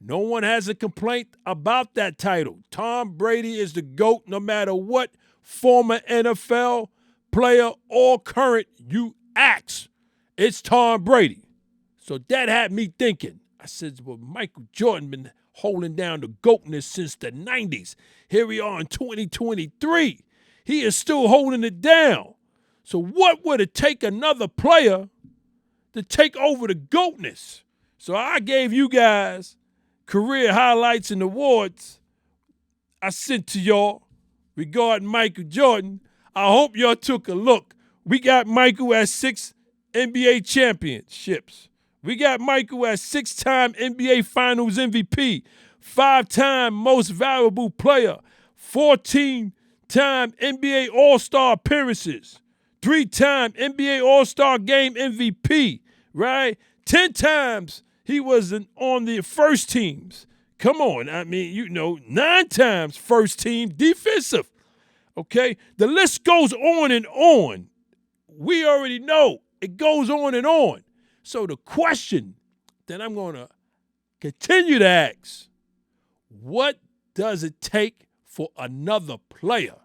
No one has a complaint about that title. Tom Brady is the GOAT no matter what former NFL player or current you ask. It's Tom Brady. So that had me thinking. I said, well, Michael Jordan been holding down the GOATness since the 90s. Here we are in 2023. He is still holding it down. So what would it take another player to take over the GOATness? So I gave you guys career highlights and awards I sent to y'all regarding Michael Jordan. I hope y'all took a look. We got Michael at 6 NBA championships. We got Michael as 6-time NBA Finals MVP, 5-time most valuable player, 14-time NBA All-Star appearances, 3-time NBA All-Star Game MVP, right? 10 times he was on the first teams. Come on, 9 times first team defensive, okay? The list goes on and on. We already know it goes on and on. So the question that I'm going to continue to ask, what does it take for another player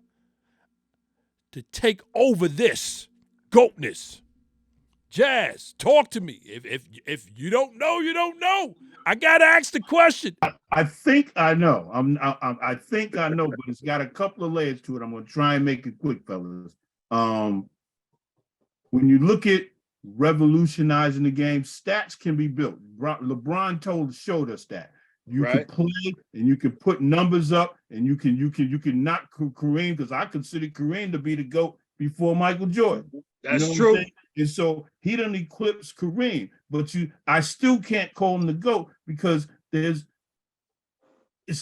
to take over this GOATness? Jazz, talk to me. If you don't know, you don't know. I got to ask the question. I think I know. I think I know, but it's got a couple of layers to it. I'm going to try and make it quick, fellas. When you look at revolutionizing the game, stats can be built. LeBron showed us that. You can play and you can put numbers up and you can knock Kareem, because I consider Kareem to be the GOAT before Michael Jordan. That's true. And so he done eclipsed Kareem, but I still can't call him the GOAT because it's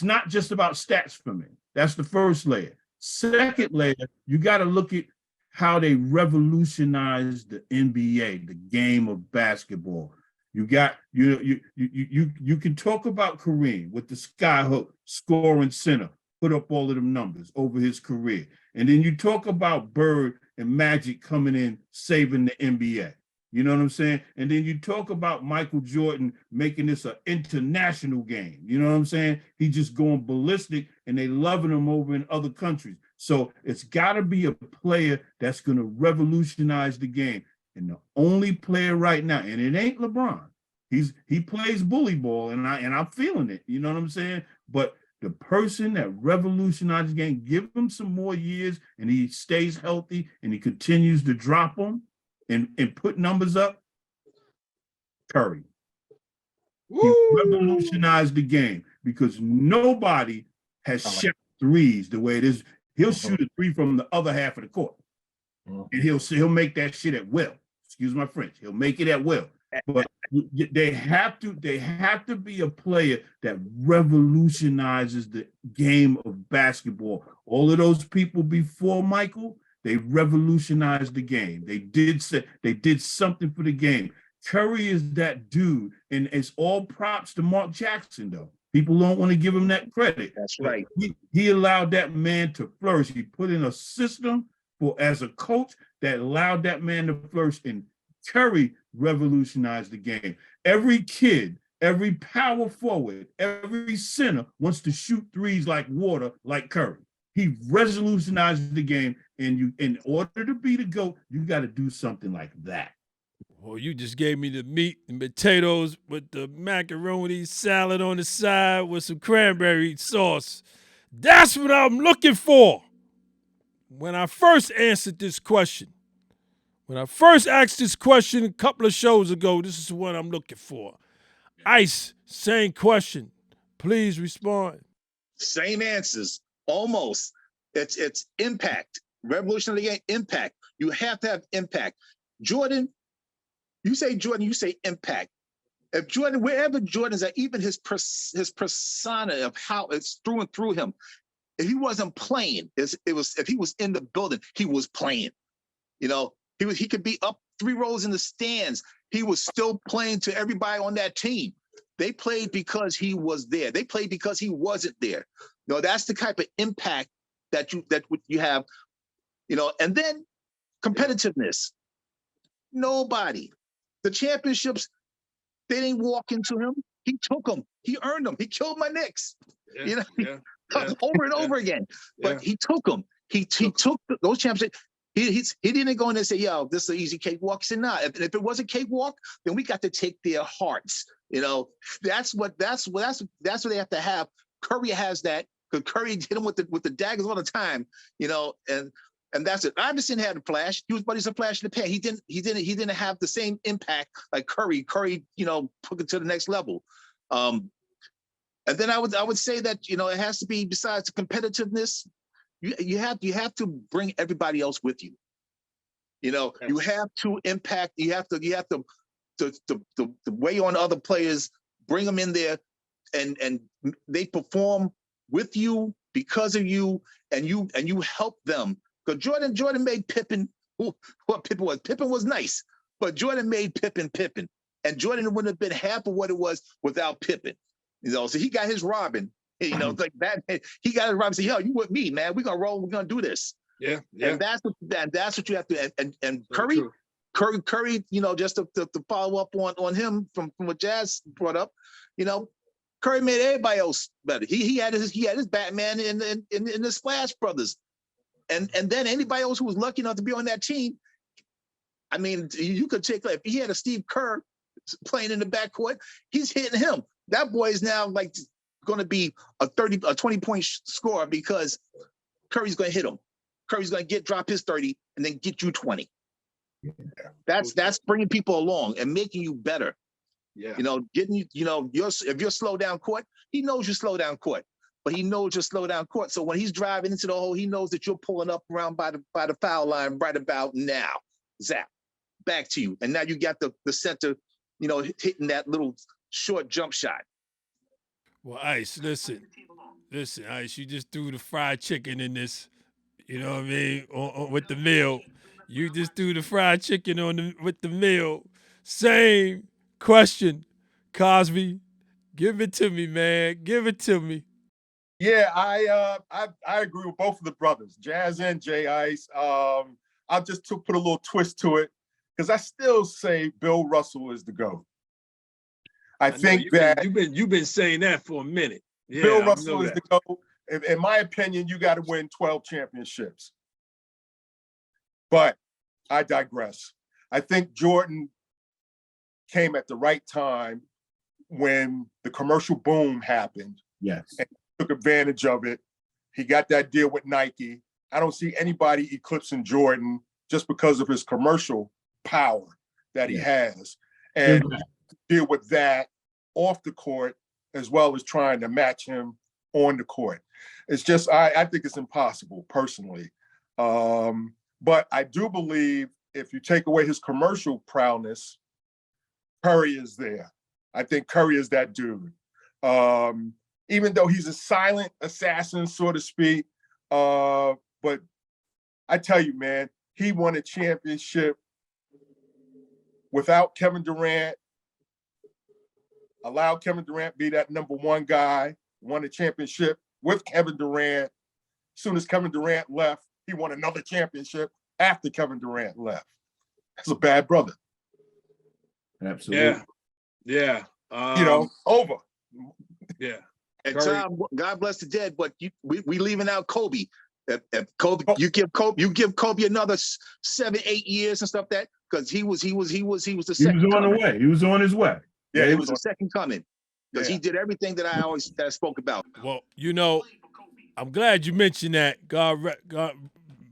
not just about stats for me. That's the first layer. Second layer, you got to look at how they revolutionized the NBA, the game of basketball. You got you can talk about Kareem with the skyhook, scoring center, put up all of them numbers over his career. And then you talk about Bird and Magic coming in, saving the NBA. You know what I'm saying? And then you talk about Michael Jordan making this an international game. You know what I'm saying? He just going ballistic and they loving him over in other countries. So it's got to be a player that's going to revolutionize the game. And the only player right now, and it ain't LeBron. He plays bully ball, and I'm feeling it. You know what I'm saying? But the person that revolutionized the game, give him some more years, and he stays healthy, and he continues to drop them and put numbers up. Curry. He revolutionized the game because nobody has shot threes the way it is. He'll shoot a three from the other half of the court, and he'll make that shit at will. Excuse my French. He'll make it at will. But they have to be a player that revolutionizes the game of basketball. All of those people before Michael, they revolutionized the game. They did something for the game. Curry is that dude, and it's all props to Mark Jackson, though. People don't want to give him that credit. That's right. He allowed that man to flourish. He put in a system as a coach that allowed that man to flourish, and Curry revolutionized the game. Every kid Every power forward, every center wants to shoot threes like water, like Curry. He revolutionized the game, and you, in order to be the GOAT, you got to do something like that. Well, you just gave me the meat and potatoes with the macaroni salad on the side with some cranberry sauce. That's what I'm looking for. When I first answered this question, when I first asked this question a couple of shows ago, this is what I'm looking for. Ice, same question. Please respond. Same answers, almost. It's impact. Revolutionary game, impact. You have to have impact. Jordan, you say impact. If Jordan, wherever Jordan's at, even his persona of how it's through and through him, if he wasn't playing, if he was in the building, he was playing. You know, he could be up 3 rows in the stands. He was still playing to everybody on that team. They played because he was there. They played because he wasn't there. You know, that's the type of impact that you have. You know, and then competitiveness. Nobody. The championships, they didn't walk into him. He took them. He earned them. He killed my Knicks. Yeah, You know, yeah, over and over again. But he took them. He took those championships. He didn't go in and say, "Yo, this is an easy cakewalk." He said, "Nah. If it was a cakewalk, then we got to take their hearts." You know, that's what they have to have. Curry has that, because Curry hit him with the daggers all the time. You know, and that's it. Iverson had a flash. But he's a flash in the pan. He didn't have the same impact like Curry. Curry, you know, took it to the next level. And then I would say that, you know, it has to be, besides the competitiveness, you have to bring everybody else with you. You know, you have to impact. You have to weigh on other players, bring them in there, and they perform with you, because of you, and you help them. Because Jordan made Pippen what Pippen was. Pippen was nice, but Jordan made Pippen, and Jordan wouldn't have been half of what it was without Pippen. You know, so he got his Robin. You know, like that. He got his Robin. Say, "Yo, you with me, man? We're gonna roll. We're gonna do this." yeah. And that's what you have to. And Curry. You know, just to follow up on him from what Jazz brought up. You know, Curry made everybody else better. He had his Batman in the Splash Brothers, and then anybody else who was lucky enough to be on that team. I mean, you could take, like, if he had a Steve Kerr playing in the backcourt, he's hitting him. That boy is now like going to be a 20-point scorer, because Curry's going to hit him. Curry's going to drop his 30 and then get you 20. That's bringing people along and making you better. Yeah. You know, getting you. You know, if you're slow down court, he knows you slow down court, but he knows you're slow down court. So when he's driving into the hole, he knows that you're pulling up around by the foul line right about now. Zap, back to you, and now you got the center, you know, hitting that little short jump shot. Well, Ice, listen, Ice, you just threw the fried chicken in this, you know what I mean, with the meal. You just threw the fried chicken with the meal. Same question, Cosby. Give it to me, man. Give it to me. Yeah, I agree with both of the brothers, Jazz and Jay Ice. I'll just put a little twist to it, because I still say Bill Russell is the GOAT. I think you've been saying that for a minute. Yeah, Bill Russell is the GOAT. In my opinion, you got to win 12 championships. But I digress. I think Jordan came at the right time when the commercial boom happened. Yes. And took advantage of it. He got that deal with Nike. I don't see anybody eclipsing Jordan just because of his commercial power that he has. And deal with that off the court, as well as trying to match him on the court. It's just, I think it's impossible, personally. But I do believe if you take away his commercial prowess, Curry is there. I think Curry is that dude. Even though he's a silent assassin, so to speak, but I tell you, man, he won a championship without Kevin Durant, allowed Kevin Durant be that number one guy, won a championship with Kevin Durant. As soon as Kevin Durant left, he won another championship after Kevin Durant left. That's a bad brother. Absolutely. Yeah. over. Yeah. And Curry. Tom, God bless the dead, but we leaving out Kobe. If Kobe, you give Kobe another 7-8 years and stuff because he was the second He was on coming. the way. He was on his way. Yeah, he he was the second coming because Yeah. he did everything that I spoke about. Well, I'm glad you mentioned that. God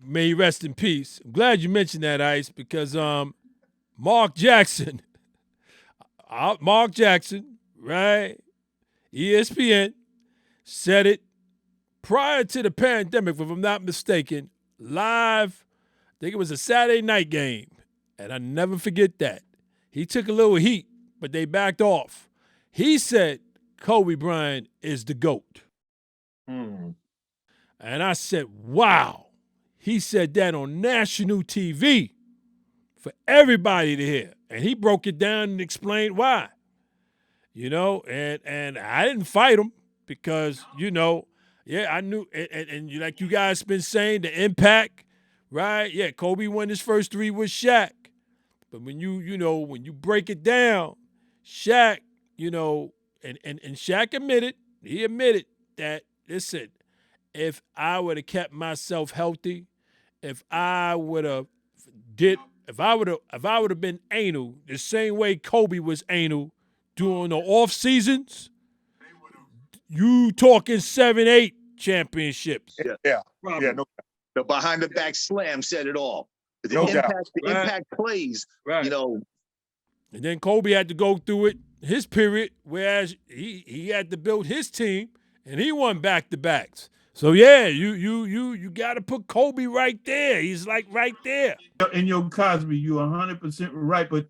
may he rest in peace. I'm glad you mentioned that, Ice, because Mark Jackson, right? ESPN said it prior to the pandemic, if I'm not mistaken, live. I think it was a Saturday night game, and I never forget that. He took a little heat, but they backed off. He said Kobe Bryant is the GOAT. Hmm. And I said, wow. He said that on national TV for everybody to hear. And he broke it down and explained why. And I didn't fight him because, I knew, and like you guys been saying, the impact, right? Yeah, Kobe won his first 3 with Shaq. But when you break it down, Shaq, and Shaq admitted that, listen, if I would have kept myself healthy, if I would have been anal the same way Kobe was anal during the off seasons, you talking 7-8 championships. Yeah. Probably. Yeah. No, The behind the back slam said it all. The No impact, doubt. the Right. impact plays. Right. And then Kobe had to go through it his period, whereas he had to build his team, and he won back-to-backs. So yeah, you got to put Kobe right there. He's like right there. And Cosby, you're 100% right, but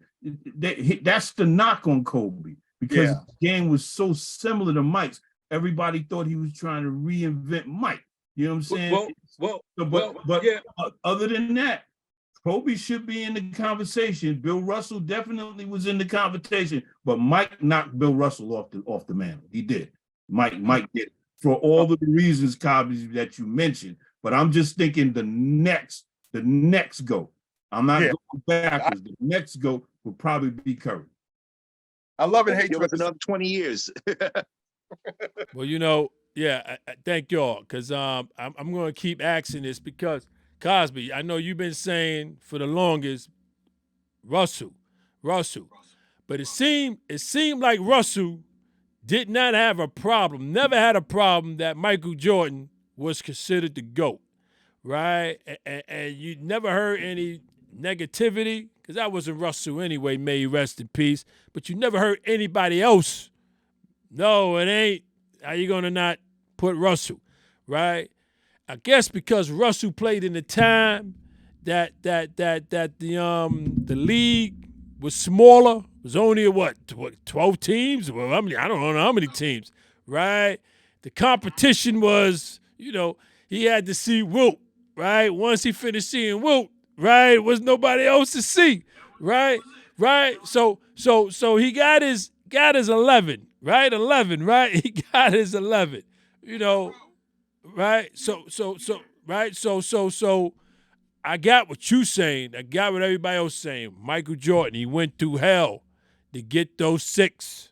that's the knock on Kobe because Yeah. the game was so similar to Mike's. Everybody thought he was trying to reinvent Mike. You know what I'm saying? But yeah. Other than that, Kobe should be in the conversation. Bill Russell definitely was in the conversation, but Mike knocked Bill Russell off the mantle. He did. Mike did for all the reasons, Cosby, that you mentioned. But I'm just thinking the next GOAT. I'm not going backwards. The next GOAT will probably be Curry. I love and hate Give you. us another 20 years. Well, I thank y'all because I'm going to keep asking this because Cosby, I know you've been saying for the longest Russell, but it seemed like Russell did not have a problem, never had a problem that Michael Jordan was considered the GOAT, right? And you never heard any negativity because that wasn't Russell anyway, may he rest in peace, but you never heard anybody else. No, it ain't. How you gonna not put Russell, right? I guess because Russell played in the time that the league was smaller. It was only 12 teams? Well, I don't know how many teams, right? The competition was, he had to see Wilt, right? Once he finished seeing Wilt, right, it was nobody else to see, right? So he got his 11, right? 11, right? He got his 11, right? So I got what you saying. I got what everybody else saying. Michael Jordan, he went through hell to get those 6.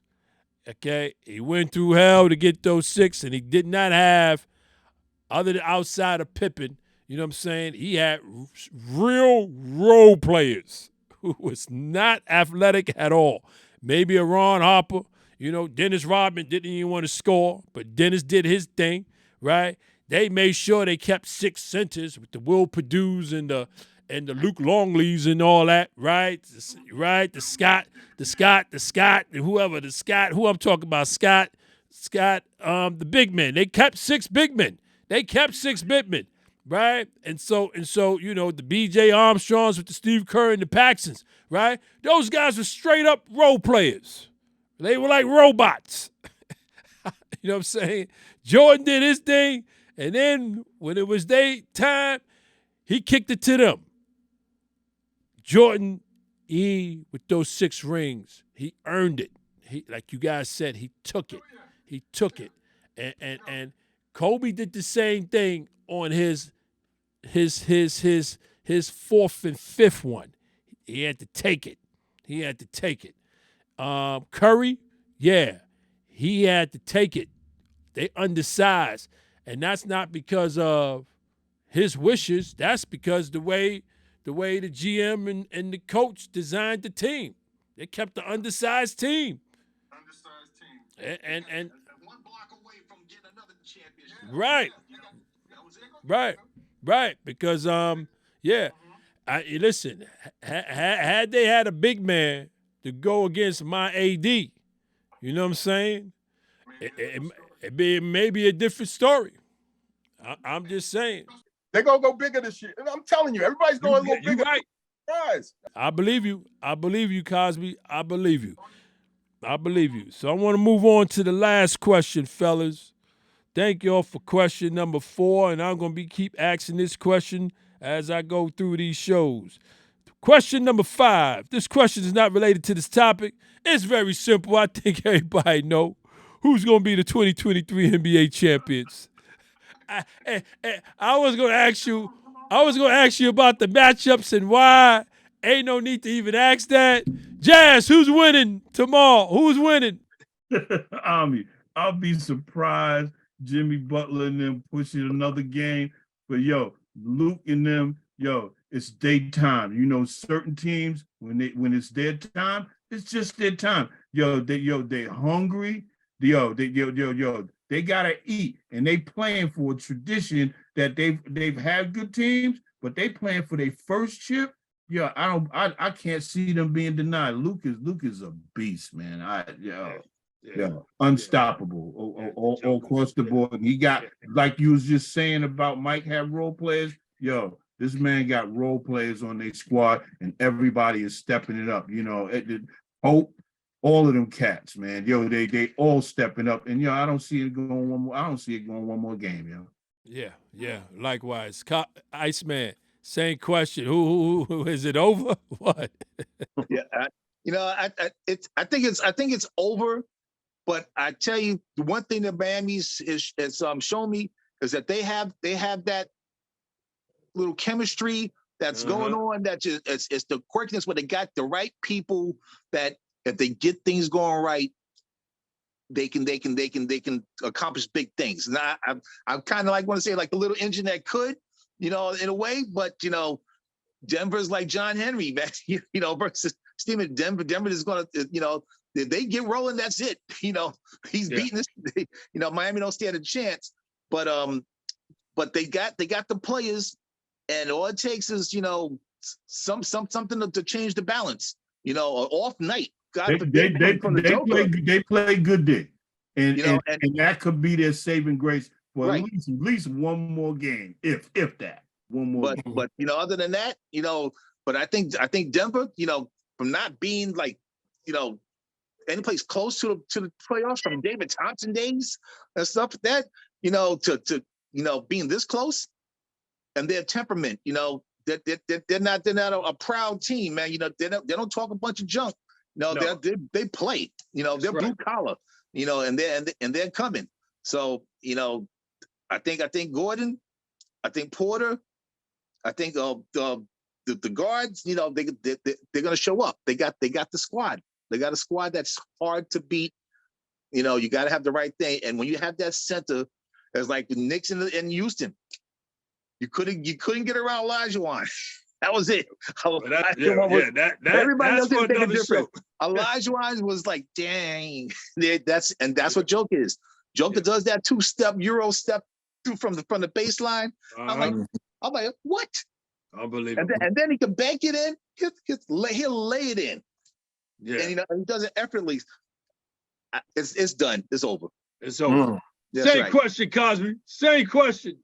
Okay? He went through hell to get those 6, and he did not have, other than outside of Pippen, you know what I'm saying? He had real role players who was not athletic at all. Maybe a Ron Harper, Dennis Rodman didn't even want to score, but Dennis did his thing, right? They made sure they kept 6 centers with the Will Perdue's and the Luke Longleys and all that, right? Right? The Scott, whoever, who I'm talking about, Scott, the big men. They kept 6 big men. Right? And so, the B.J. Armstrongs with the Steve Kerr and the Paxsons, right? Those guys were straight up role players. They were like robots. You know what I'm saying? Jordan did his thing, and then when it was their time, he kicked it to them. Jordan, with those 6 rings, he earned it. He, like you guys said, he took it. And Kobe did the same thing on his 4th and 5th one. He had to take it. Curry, yeah, he had to take it. They undersized. And that's not because of his wishes. That's because the way the GM and the coach designed the team. They kept the undersized team. Undersized team. And one block away from getting another championship. right, That was it. right. Because yeah, listen. Had they had a big man to go against my AD, you know what I'm saying? It be maybe a different story. I'm just saying. They're gonna go bigger this year. I'm telling you, everybody's going a little You bigger. right. Guys, I believe you. I believe you, Cosby. I believe you. I believe you. So I want to move on to the last question, fellas. Thank y'all for question number 4, and I'm gonna keep asking this question as I go through these shows. Question number 5. This question is not related to this topic. It's very simple. I think everybody know who's gonna be the 2023 NBA champions. I was gonna ask you. I was gonna ask you about the matchups and why. Ain't no need to even ask that. Jazz, who's winning tomorrow? Who's winning? Army, I'll be surprised Jimmy Butler and them pushing another game. But yo, Luke and them, yo, it's daytime. You know, certain teams when it's their time, it's just their time. They hungry. They gotta eat, and they playing for a tradition that they've had good teams, but they playing for their first chip. Yeah, I can't see them being denied. Luke is a beast, man. Unstoppable all across the board. And he got, like you was just saying about Mike have role players. Yo, this man got role players on their squad, and everybody is stepping it up. You know, Hope, all of them cats, man. Yo, they all stepping up, and I don't see it going one more. I don't see it going one more game, yo. Yeah. Likewise, Iceman. Same question. Who is it over? What? Yeah, I think it's over. But I tell you, the one thing that Miami's is shown me is that they have that little chemistry that's going on. That just it's the quirkiness where they got the right people that if they get things going right, they can accomplish big things. And I kind of want to say like the little engine that could, in a way, but Denver's like John Henry, man, versus Steven. Denver is going to, if they get rolling, that's it. He's beating this. Miami don't stand a chance. But they got the players, and all it takes is something to change the balance. An off night. God forbid, they play good day, and that could be their saving grace for at least one more game, if that one more. But other than that, but I think Denver, from not being like, any place close to the playoffs from David Thompson days and stuff like that, to being this close, and their temperament, they're not a proud team, man. They don't talk a bunch of junk. They play. They're blue collar. And they're coming. So I think Gordon, I think Porter, I think the guards, they're gonna show up. They got the squad. They got a squad that's hard to beat. You got to have the right thing. And when you have that center, it's like the Knicks in Houston. You couldn't get around Olajuwon. That was it. Everybody else didn't make a difference. Olajuwon was like, dang. That's what Joke is. Joker does that 2-step Euro step through from the baseline. I'm like, what? Unbelievable. And then he can bank it in. He'll lay it in. Yeah. And he does it effortlessly. It's done. It's over. It's over. Same question, Cosby. Same question.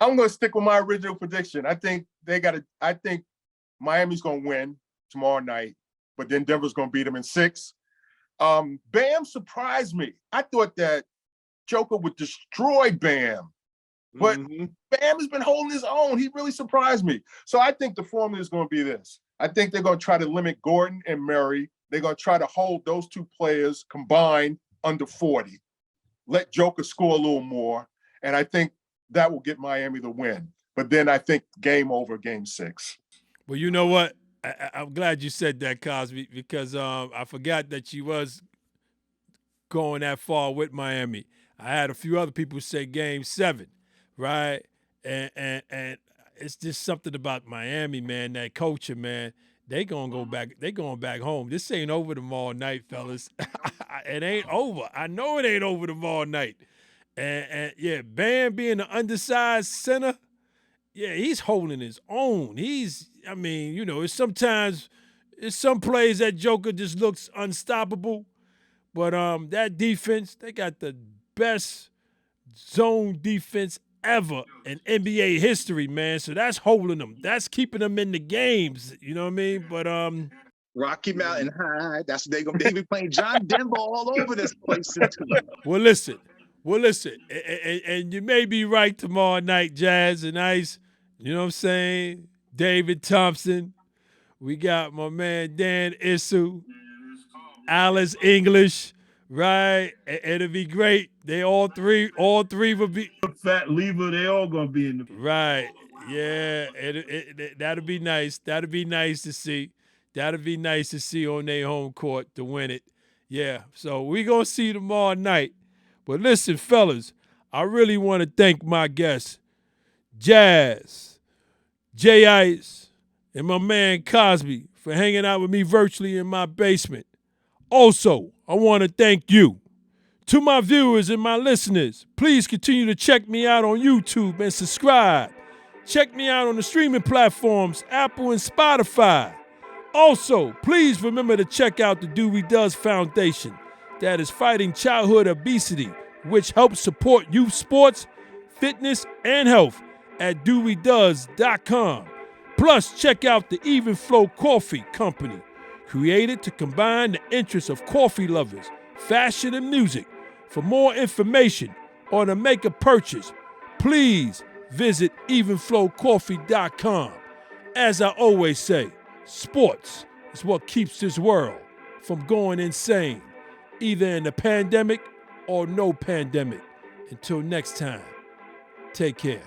I'm gonna stick with my original prediction. I think Miami's gonna win tomorrow night, but then Denver's gonna beat them in 6. Bam surprised me. I thought that Joker would destroy Bam, but Bam has been holding his own. He really surprised me. So I think the formula is going to be this. I think they're going to try to limit Gordon and Murray. They're going to try to hold those two players combined under 40. Let Joker score a little more, and I think that will get Miami the win. But then I think game over, game 6. Well, you know what? I'm glad you said that, Cosby, because I forgot that you was going that far with Miami. I had a few other people say Game 7, right? And it's just something about Miami, man. That culture, man. They gonna go back. They going back home. This ain't over tomorrow night, fellas. It ain't over. I know it ain't over tomorrow night. And yeah, Bam being the undersized center, yeah, he's holding his own. I mean, it's some plays that Joker just looks unstoppable. But that defense, they got the best zone defense ever in NBA history, man. So that's holding them. That's keeping them in the games. You know what I mean? But Rocky Mountain High. That's they be playing John Denver all over this place. Well, listen, and you may be right tomorrow night, Jazz and Ice. You know what I'm saying? David Thompson. We got my man Dan Issue, Alice English, right? It'll be great. They all three will be. Fat Lever, they all gonna be in the right. Yeah, that'll be nice. That'll be nice to see. That'll be nice to see on their home court to win it. Yeah. So we gonna see tomorrow night. But listen, fellas, I really want to thank my guests, Jazz, J Ice, and my man Cosby for hanging out with me virtually in my basement. Also, I want to thank you. To my viewers and my listeners, please continue to check me out on YouTube and subscribe. Check me out on the streaming platforms, Apple and Spotify. Also, please remember to check out the Dewey Does Foundation that is fighting childhood obesity, which helps support youth sports, fitness, and health at DeweyDoes.com. Plus, check out the Even Flow Coffee Company, created to combine the interests of coffee lovers, fashion, and music. For more information or to make a purchase, please visit evenflowcoffee.com. As I always say, sports is what keeps this world from going insane, either in the pandemic or no pandemic. Until next time, take care.